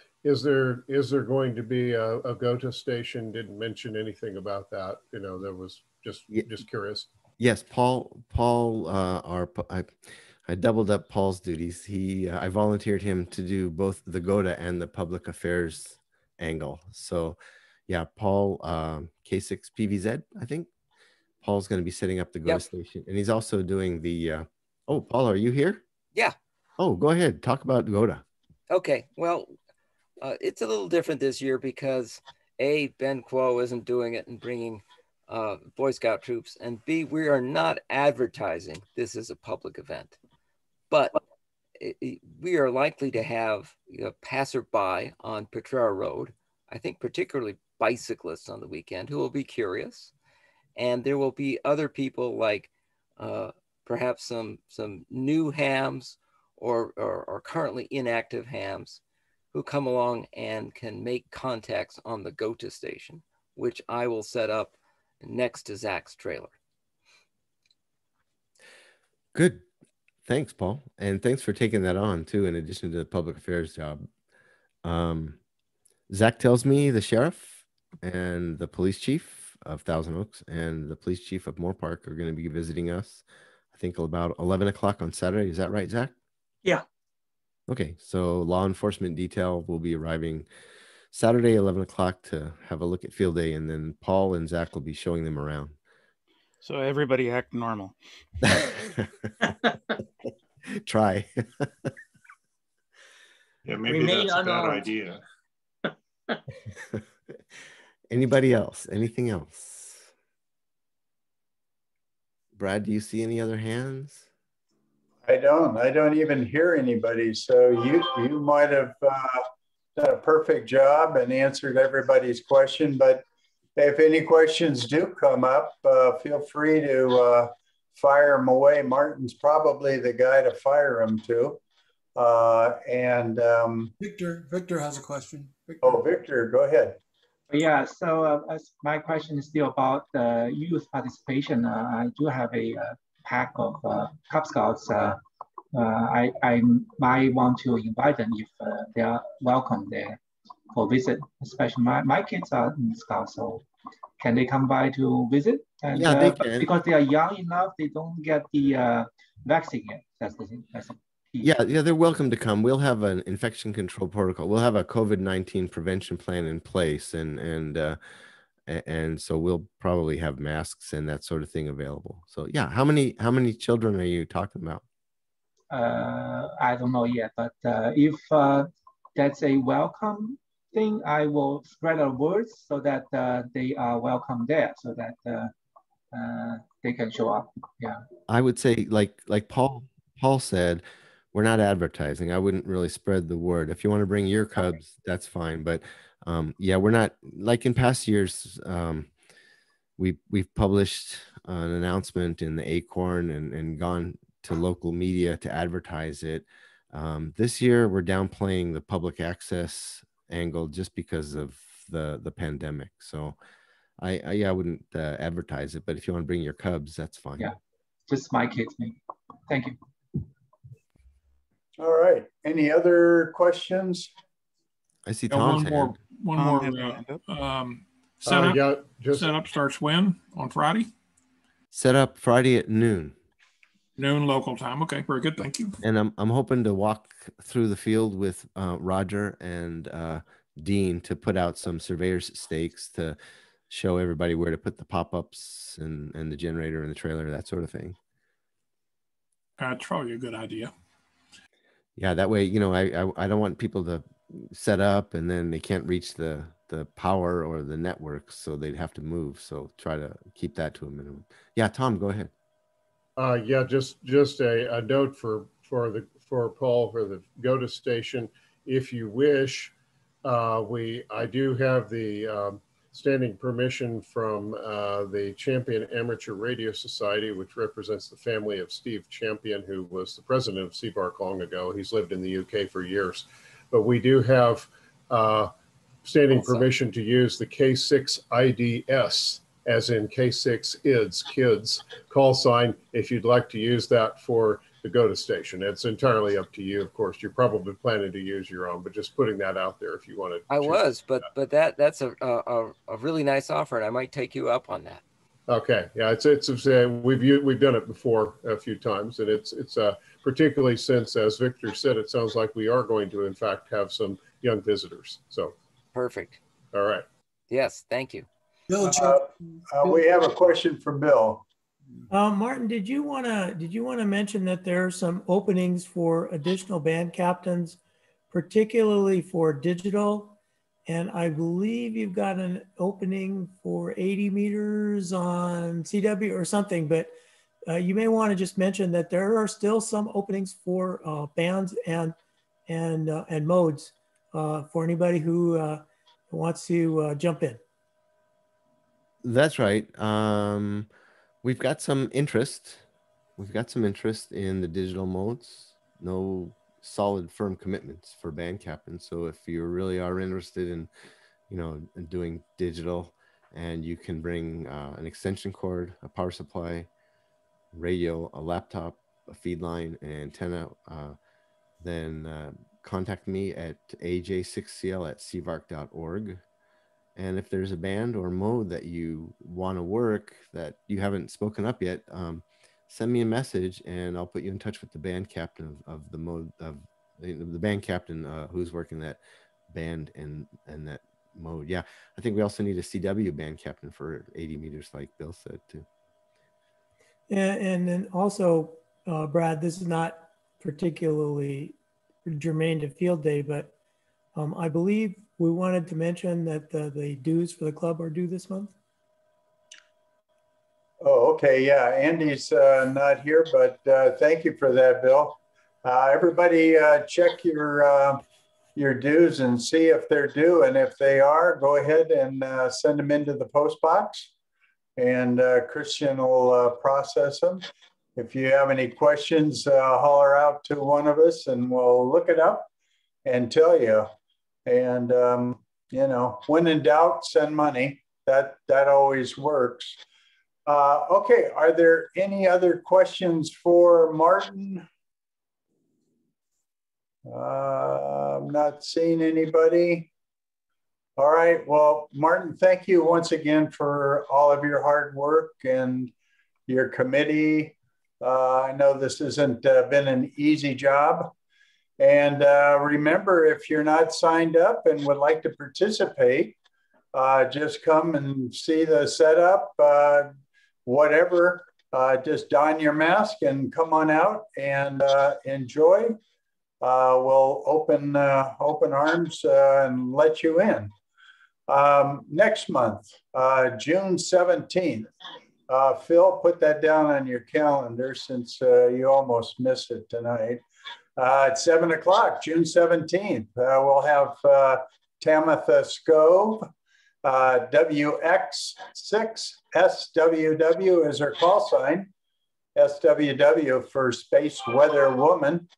there going to be a GOTA station? Didn't mention anything about that. That was just curious. Yes, Paul, I doubled up Paul's duties. I volunteered him to do both the GOTA and the public affairs angle. So yeah, Paul, K6 PVZ, I think. Paul's going to be setting up the GOTA station. And he's also doing the, oh, Paul, are you here? Yeah. Oh, go ahead. Talk about GOTA. Okay. Well, it's a little different this year because A, Ben Quo isn't doing it and bringing Boy Scout troops. And B, we are not advertising this is a public event. But we are likely to have passerby on Potrero Road, I think particularly bicyclists on the weekend who will be curious. And there will be other people like perhaps some new hams or currently inactive hams who come along and can make contacts on the GOTA station, which I will set up next to Zach's trailer. Good. Thanks, Paul. And thanks for taking that on too, in addition to the public affairs job. Zach tells me the sheriff and the police chief of Thousand Oaks and the police chief of Moore Park are going to be visiting us, I think about 11 o'clock on Saturday. Is that right, Zach? Yeah. Okay. So law enforcement detail will be arriving Saturday, 11 o'clock to have a look at field day. And then Paul and Zach will be showing them around. So everybody act normal. Try. Yeah, maybe that's a bad idea. Anybody else? Anything else? Brad, do you see any other hands? I don't even hear anybody. So you might have done a perfect job and answered everybody's question. But if any questions do come up, feel free to fire them away. Martin's probably the guy to fire them to. Victor has a question. Victor. Oh, Victor, go ahead. Yeah, so my question is still about youth participation. I do have a pack of Cub Scouts. I might want to invite them if they are welcome there for visit. Especially my kids are in Scouts, so can they come by to visit? And, yeah, they can. Because they are young enough, they don't get the vaccine yet. That's the thing. Yeah, they're welcome to come. We'll have an infection control protocol. We'll have a COVID-19 prevention plan in place, and so we'll probably have masks and that sort of thing available. So yeah, how many children are you talking about? I don't know yet, but if that's a welcome thing, I will spread the words so that they are welcome there, so that they can show up. Yeah, I would say like Paul said, we're not advertising. I wouldn't really spread the word. If you want to bring your cubs, that's fine. But yeah, we're not, like in past years. We've published an announcement in the Acorn and gone to local media to advertise it. This year, we're downplaying the public access angle just because of the pandemic. So I wouldn't advertise it. But if you want to bring your cubs, that's fine. Yeah, just my kids, maybe. Thank you. All right. Any other questions? I see Tom's hand. One more. Setup starts when? On Friday? Set up Friday at noon. Noon local time. Okay, very good. Thank you. And I'm hoping to walk through the field with Roger and Dean to put out some surveyor's stakes to show everybody where to put the pop-ups and the generator and the trailer, that sort of thing. That's probably a good idea. Yeah, that way, I don't want people to set up and then they can't reach the power or the network, so they'd have to move. So try to keep that to a minimum. Yeah, Tom, go ahead. Yeah, just a note for Paul for the GOTA station. If you wish, I do have the standing permission from the Champion Amateur Radio Society, which represents the family of Steve Champion, who was the president of CVARC long ago. He's lived in the UK for years. But we do have standing permission to use the K6IDS, as in K6 IDS, kids, call sign, if you'd like to use that for the GOTA station. It's entirely up to you. Of course, you're probably planning to use your own, but just putting that out there if you want to. I was, but that's a really nice offer, and I might take you up on that. Okay, yeah, we've done it before a few times, and it's particularly since, as Victor said, it sounds like we are going to in fact have some young visitors. So perfect. All right. Yes, thank you. Bill, we have a question for Bill. Martin, did you want to mention that there are some openings for additional band captains, particularly for digital? And I believe you've got an opening for 80 meters on CW or something, but you may want to just mention that there are still some openings for bands and modes for anybody who wants to jump in. That's right. We've got some interest. We've got some interest in the digital modes. No solid firm commitments for band captains. So if you really are interested in, doing digital, and you can bring an extension cord, a power supply, radio, a laptop, a feed line, and antenna, then contact me at AJ6CL@CVARC.org. And if there's a band or mode that you want to work that you haven't spoken up yet, send me a message and I'll put you in touch with the band captain of the mode, of the band captain who's working that band and that mode. Yeah, I think we also need a CW band captain for 80 meters, like Bill said too. And then also, Brad, this is not particularly germane to field day, but I believe we wanted to mention that the dues for the club are due this month. Oh, okay. Yeah, Andy's not here, but thank you for that, Bill. Everybody check your dues and see if they're due. And if they are, go ahead and send them into the post box, and Christian will process them. If you have any questions, holler out to one of us and we'll look it up and tell you. And, you know, when in doubt, send money. That always works. Okay, are there any other questions for Martin? I'm not seeing anybody. All right, well, Martin, thank you once again for all of your hard work and your committee. I know this hasn't been an easy job. And remember, if you're not signed up and would like to participate, just come and see the setup, whatever. Just don your mask and come on out and enjoy. We'll open arms and let you in. Next month, June 17th. Phil, put that down on your calendar since you almost missed it tonight. At 7 o'clock, June 17th, we'll have Tamitha Scove, WX6SWW is her call sign, SWW for Space Weather Woman.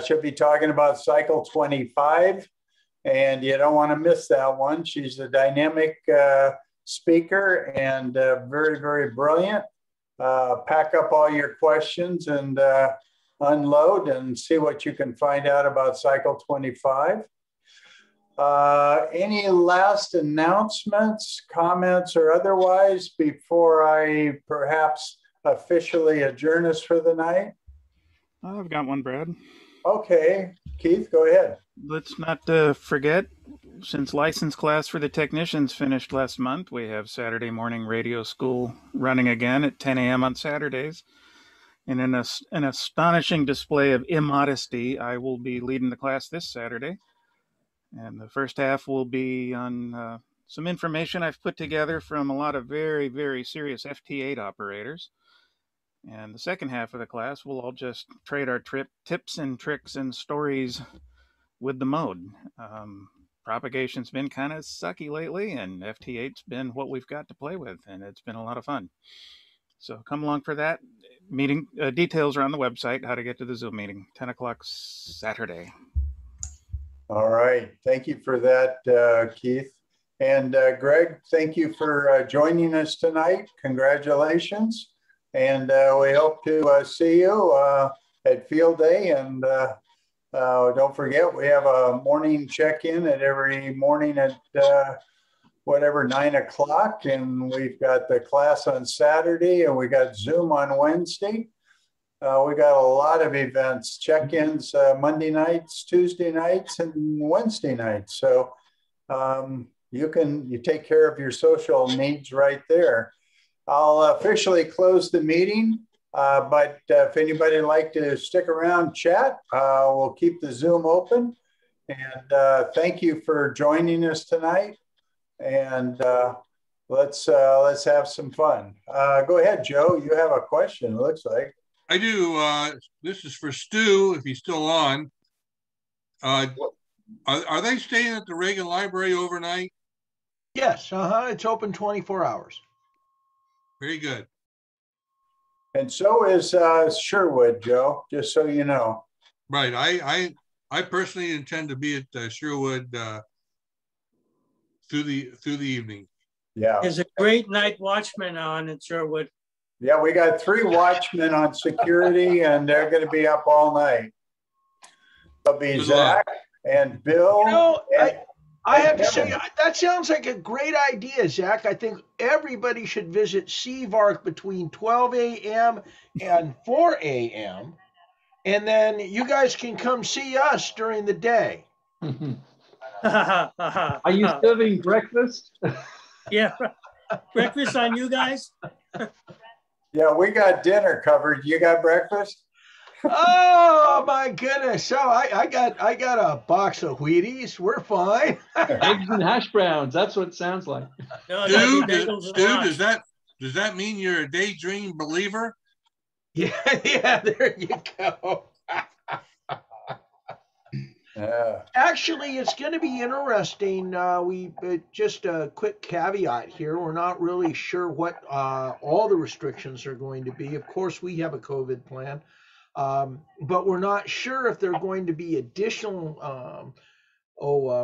She'll be talking about Cycle 25, and you don't want to miss that one. She's a dynamic speaker and very, very brilliant. Pack up all your questions and unload and see what you can find out about Cycle 25. Any last announcements, comments, or otherwise before I perhaps officially adjourn us for the night? I've got one, Brad. Okay, Keith, go ahead. Let's not forget, since license class for the technicians finished last month, we have Saturday morning radio school running again at 10 a.m. on Saturdays. And in an astonishing display of immodesty, I will be leading the class this Saturday. And the first half will be on some information I've put together from a lot of very, very serious FT8 operators. And the second half of the class, we'll all just trade our tips and tricks and stories with the mode. Propagation's been kind of sucky lately, and FT8's been what we've got to play with, and it's been a lot of fun. So come along for that. Meeting details are on the website, how to get to the Zoom meeting, 10 o'clock Saturday. All right. Thank you for that, Keith. And Greg, thank you for joining us tonight. Congratulations. And we hope to see you at Field Day. And don't forget, we have a morning check-in at every morning at whatever, 9 o'clock. And we've got the class on Saturday and we got Zoom on Wednesday. We got a lot of events, check-ins Monday nights, Tuesday nights, and Wednesday nights. So you take care of your social needs right there. I'll officially close the meeting, but if anybody would like to stick around, chat, we'll keep the Zoom open. And thank you for joining us tonight. And let's have some fun. Go ahead, Joe. You have a question, it looks like. I do. This is for Stu, if he's still on. Are they staying at the Reagan Library overnight? Yes, it's open 24 hours. Very good. And so is Sherwood, Joe, just so you know. Right. I personally intend to be at Sherwood through the evening. Yeah. There's a great night watchman on at Sherwood. Yeah, we got 3 watchmen on security, and they're going to be up all night. It'll be Zach and Bill. You know, and I have to say, that sounds like a great idea, Zach. I think everybody should visit CVARC between 12 a.m. and 4 a.m. And then you guys can come see us during the day. Are you serving breakfast? Yeah. Breakfast on you guys? Yeah, we got dinner covered. You got breakfast? Oh my goodness! So I got a box of Wheaties. We're fine. Eggs and hash browns. That's what it sounds like. No, Stu, Stu, does that mean you're a daydream believer? Yeah, there you go. Actually, it's going to be interesting. Just a quick caveat here. We're not really sure what all the restrictions are going to be. Of course, we have a COVID plan, but we're not sure if there are going to be additional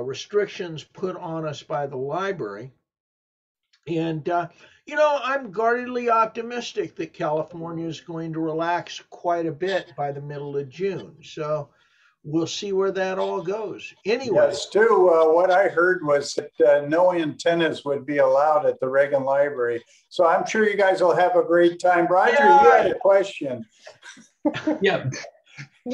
restrictions put on us by the library. And, I'm guardedly optimistic that California is going to relax quite a bit by the middle of June. So we'll see where that all goes. Anyway. Yeah, Stu, what I heard was that no antennas would be allowed at the Reagan Library. So I'm sure you guys will have a great time. Roger, you had a question. Yeah,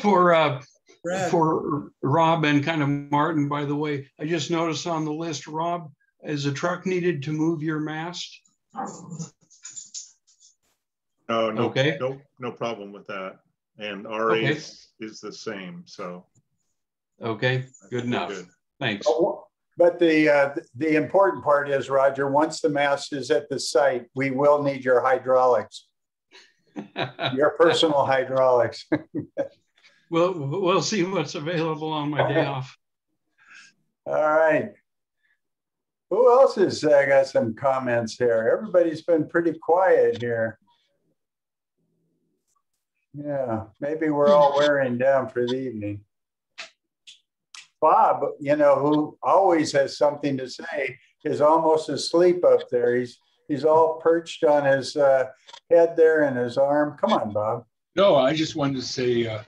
for Rob and kind of Martin, by the way, I just noticed on the list, Rob, is a truck needed to move your mast? No, okay. No problem with that. And RA is the same, so. Okay, good enough. Good. Thanks. But the important part is, Roger, once the mast is at the site, we will need your hydraulics, your personal hydraulics. We'll see what's available on my day off. All right. Who else has got some comments here? Everybody's been pretty quiet here. Yeah, maybe we're all wearing down for the evening. Bob, who always has something to say, is almost asleep up there. He's all perched on his head there and his arm. Come on, Bob. No, I just wanted to say,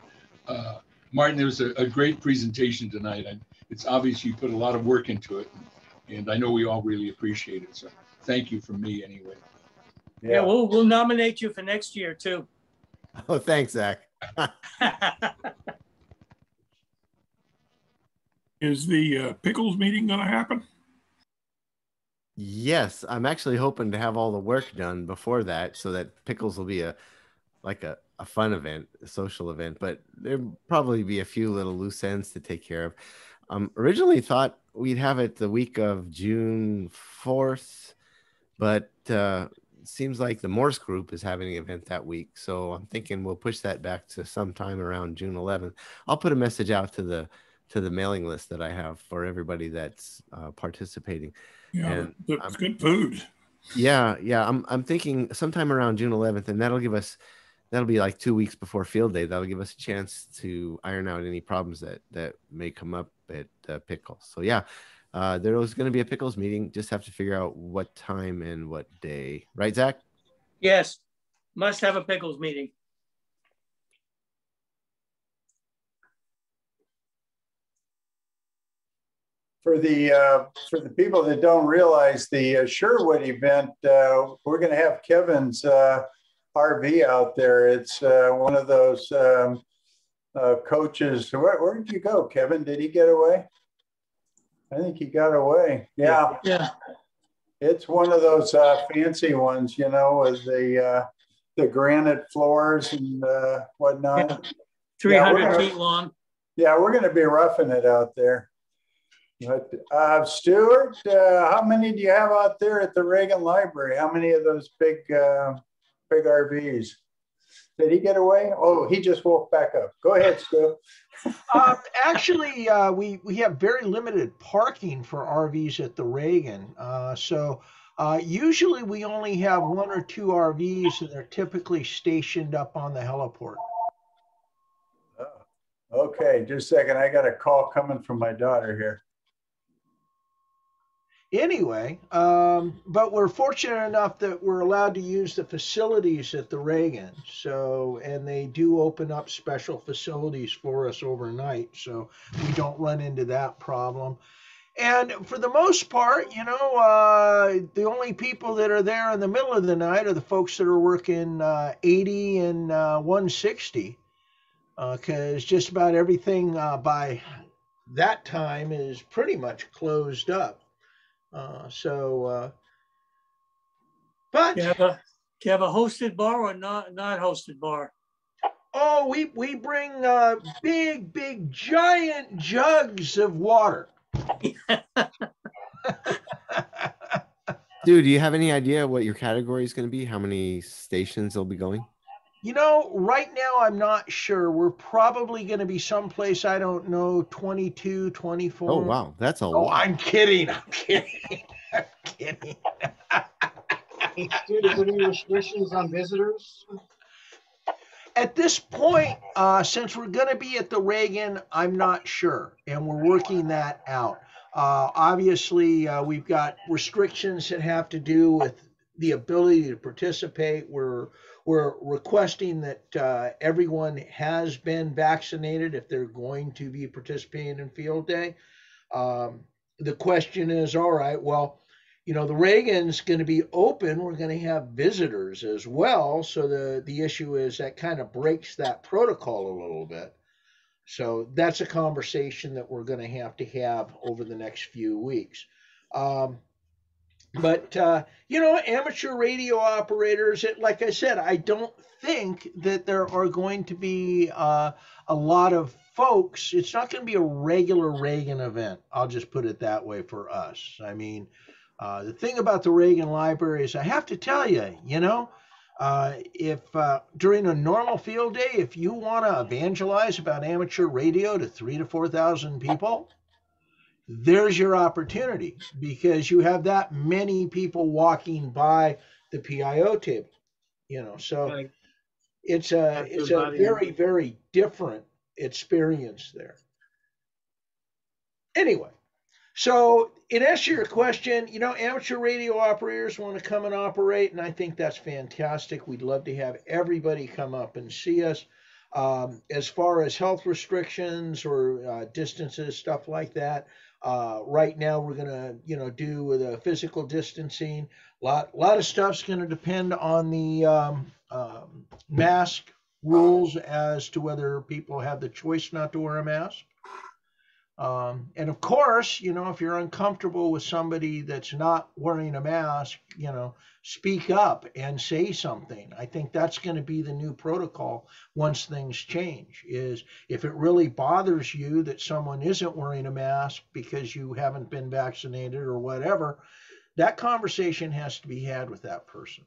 Martin, there was a great presentation tonight, and it's obvious you put a lot of work into it, and I know we all really appreciate it. So thank you from me anyway. Yeah, we'll nominate you for next year too. Oh, thanks, Zach. Is the Pickles meeting going to happen? Yes, I'm actually hoping to have all the work done before that, so that Pickles will be a fun event, a social event. But there'll probably be a few little loose ends to take care of. Originally thought we'd have it the week of June 4th, but seems like the Morse group is having an event that week. So I'm thinking we'll push that back to sometime around June 11th. I'll put a message out to the mailing list that I have for everybody that's participating. Yeah, and it's good food. Yeah. I'm thinking sometime around June 11th, and that'll be like 2 weeks before field day. That'll give us a chance to iron out any problems that may come up at Pickles. So yeah, there was going to be a Pickles meeting. Just have to figure out what time and what day. Right, Zach? Yes, must have a Pickles meeting. For the people that don't realize, the Sherwood event, we're going to have Kevin's RV out there. It's one of those coaches. Where did you go, Kevin? Did he get away? I think he got away. Yeah. It's one of those fancy ones, with the granite floors and whatnot. Yeah. 300 feet long. Yeah, we're going to be roughing it out there. But Stuart, how many do you have out there at the Reagan Library? How many of those big RVs? Did he get away? Oh, he just woke back up. Go ahead, Stu. Actually, we have very limited parking for RVs at the Reagan. So usually we only have 1 or 2 RVs, and they're typically stationed up on the heliport. Oh, okay, just a second. I got a call coming from my daughter here. Anyway, but we're fortunate enough that we're allowed to use the facilities at the Reagan. So, and they do open up special facilities for us overnight, so we don't run into that problem. And for the most part, the only people that are there in the middle of the night are the folks that are working 80 and 160, because just about everything by that time is pretty much closed up. But yeah, Do you have a hosted bar or not hosted bar? Oh, we bring big, giant jugs of water. Dude, do you have any idea what your category is going to be? How many stations they'll be going? You know, right now I'm not sure. We're probably going to be someplace, I don't know, 22, 24. Oh, wow. That's a Oh, lot. I'm kidding. I'm kidding. I'm kidding. Dude, is there any restrictions on visitors? At this point, since we're going to be at the Reagan, I'm not sure, and we're working that out. Obviously, we've got restrictions that have to do with the ability to participate. We're requesting that everyone has been vaccinated if they're going to be participating in field day. The question is, all right, well, you know, the Reagan's going to be open. We're going to have visitors as well. So the issue is that kind of breaks that protocol a little bit. So that's a conversation that we're going to have over the next few weeks. But you know, amateur radio operators, like I said, I don't think that there are going to be a lot of folks. It's not going to be a regular Reagan event. I'll just put it that way for us. I mean, the thing about the Reagan Library is I have to tell you, you know, if during a normal field day, if you want to evangelize about amateur radio to 3,000 to 4,000 people, there's your opportunity because you have that many people walking by the PIO table, you know, so it's a very, very different experience there. Anyway, so in answer to your question, you know, amateur radio operators want to come and operate, and I think that's fantastic. We'd love to have everybody come up and see us. As far as health restrictions or distances, stuff like that, right now we're gonna, you know, do the physical distancing. Lot of stuff's gonna depend on the mask rules as to whether people have the choice not to wear a mask. And of course, you know, if you're uncomfortable with somebody that's not wearing a mask, you know, speak up and say something. I think that's going to be the new protocol once things change, is if it really bothers you that someone isn't wearing a mask because you haven't been vaccinated or whatever, that conversation has to be had with that person.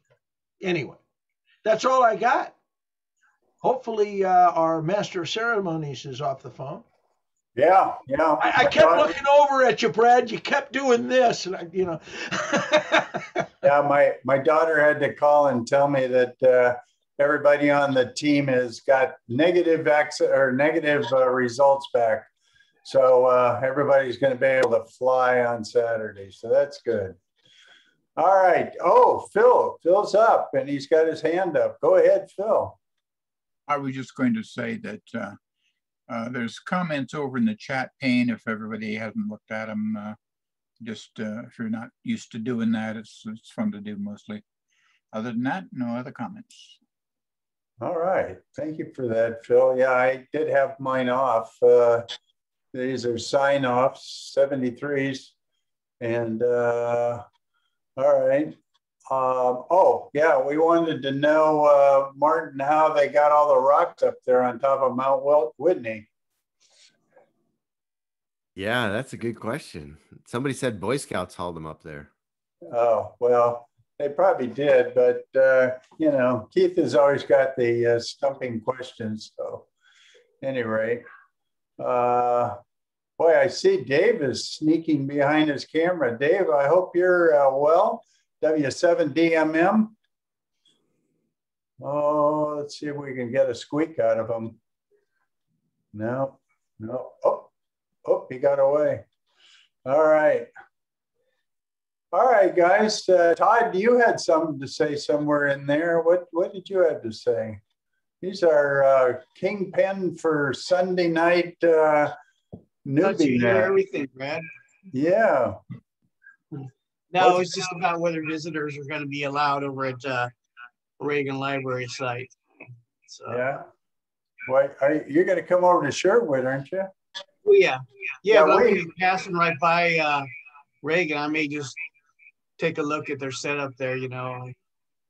Anyway, that's all I got. Hopefully our master of ceremonies is off the phone. Yeah. I kept looking over at you, Brad. You kept doing this, and you know. Yeah, my daughter had to call and tell me that everybody on the team has got negative results back, so everybody's going to be able to fly on Saturday. So that's good. All right. Oh, Phil's up, and he's got his hand up. Go ahead, Phil. I was just going to say that. There's comments over in the chat pane if everybody hasn't looked at them. Just if you're not used to doing that, it's fun to do mostly. Other than that, no other comments. All right. Thank you for that, Phil. Yeah, I did have mine off. These are sign-offs, 73s. And all right. Oh, yeah, we wanted to know, Martin, how they got all the rocks up there on top of Mount Whitney. Yeah, that's a good question. Somebody said Boy Scouts hauled them up there. Oh, well, they probably did, but, you know, Keith has always got the stumping questions. So, anyway, boy, I see Dave is sneaking behind his camera. Dave, I hope you're well. W7DMM. Oh, let's see if we can get a squeak out of him. No. Oh, he got away. All right, guys. Todd, you had something to say somewhere in there. What did you have to say? These are kingpin for Sunday night newbie. You hear everything, Brad. Yeah. No, it's just about whether visitors are going to be allowed over at Reagan Library site. So. Yeah. Well, you're going to come over to Sherwood, aren't you? Well, yeah. But I'm going to be passing right by Reagan. I may just take a look at their setup there, you know.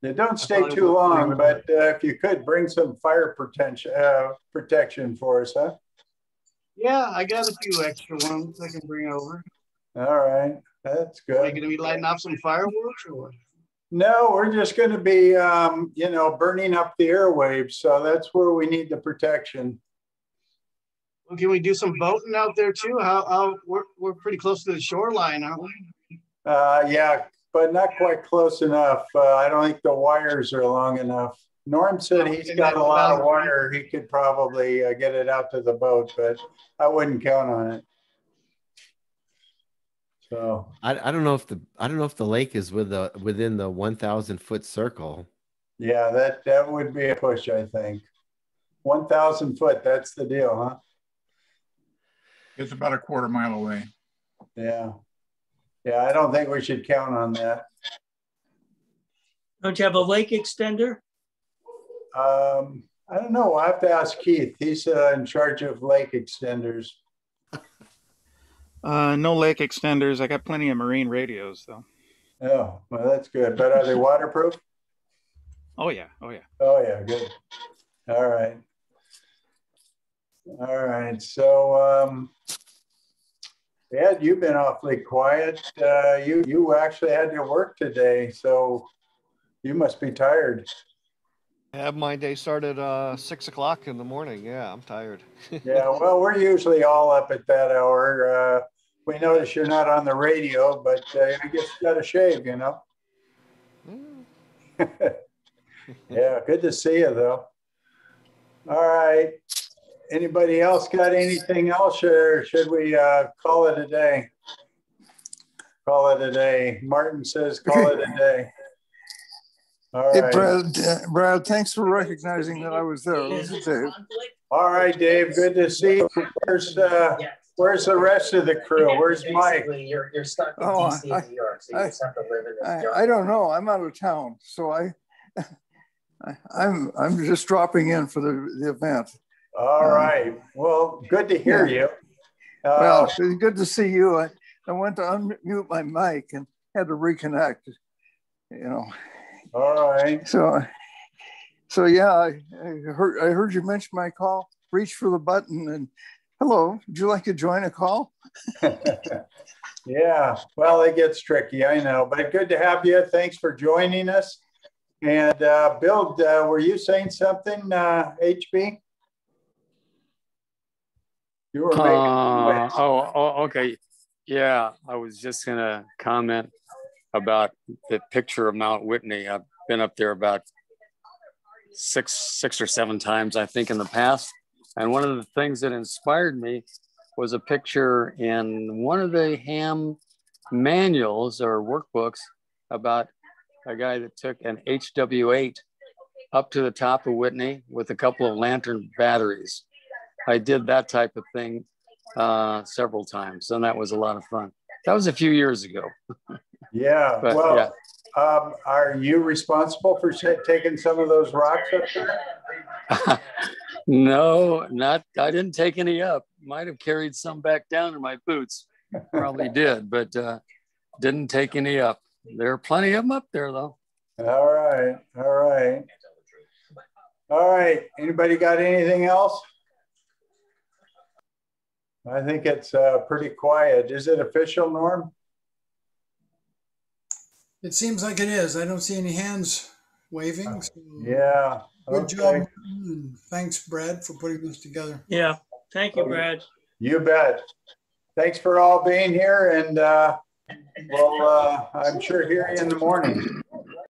They don't stay too long, but if you could bring some fire protection for us, huh? Yeah, I got a few extra ones I can bring over. All right, that's good. Are you going to be lighting off some fireworks or what? No, we're just going to be, you know, burning up the airwaves. So that's where we need the protection. Well, can we do some boating out there too? We're pretty close to the shoreline, aren't we? Yeah, but not quite close enough. I don't think the wires are long enough. Norm said he's got a lot of wire. He could probably get it out to the boat, but I wouldn't count on it. So I don't know if the lake is within the 1,000-foot circle. Yeah, that would be a push, I think. 1,000 foot, that's the deal, huh? It's about a quarter mile away. Yeah. Yeah, I don't think we should count on that. Don't you have a lake extender? I don't know. I'll have to ask Keith. He's in charge of lake extenders. No lake extenders. I got plenty of marine radios, though. Oh, well, that's good. But are they waterproof? Oh, yeah. Oh, yeah. Oh, yeah. Good. All right. All right. So, Ed, you've been awfully quiet. You actually had to work today, so you must be tired. I have my day started 6 o'clock in the morning. Yeah, I'm tired. Yeah, well, we're usually all up at that hour. We notice you're not on the radio, but I guess you got to shave, you know? Yeah, good to see you, though. All right. Anybody else got anything else, or should we call it a day? Call it a day. Martin says call it a day. All right. Hey, Brad, thanks for recognizing that I was there. This is Dave. All right, Dave, good to see you. Where's the rest of the crew? Where's Mike? You're stuck in DC and New York, so you just have to live in this I don't know. I'm out of town, so I'm just dropping in for the event. All right. Well, good to hear you. Well, it's good to see you. I went to unmute my mic and had to reconnect, you know. All right. So yeah, I heard you mention my call. Reach for the button and hello. Would you like to join a call? Yeah. Well, it gets tricky, I know, but good to have you. Thanks for joining us. And Bill, were you saying something, HB? You were making okay. Yeah, I was just gonna comment about the picture of Mount Whitney. I've been up there about six or seven times, I think, in the past. And one of the things that inspired me was a picture in one of the ham manuals or workbooks about a guy that took an HW8 up to the top of Whitney with a couple of lantern batteries. I did that type of thing several times, and that was a lot of fun. That was a few years ago. Yeah, but, well, yeah. Are you responsible for taking some of those rocks up there? No, I didn't take any up. Might have carried some back down in my boots. Probably did, but didn't take any up. There are plenty of them up there, though. All right, all right. All right, anybody got anything else? I think it's pretty quiet. Is it official, Norm? It seems like it is. I don't see any hands waving. So yeah. Good job, Martin, and thanks, Brad, for putting this together. Yeah. Thank you, Brad. You bet. Thanks for all being here, and we'll, I'm sure, hear you in the morning.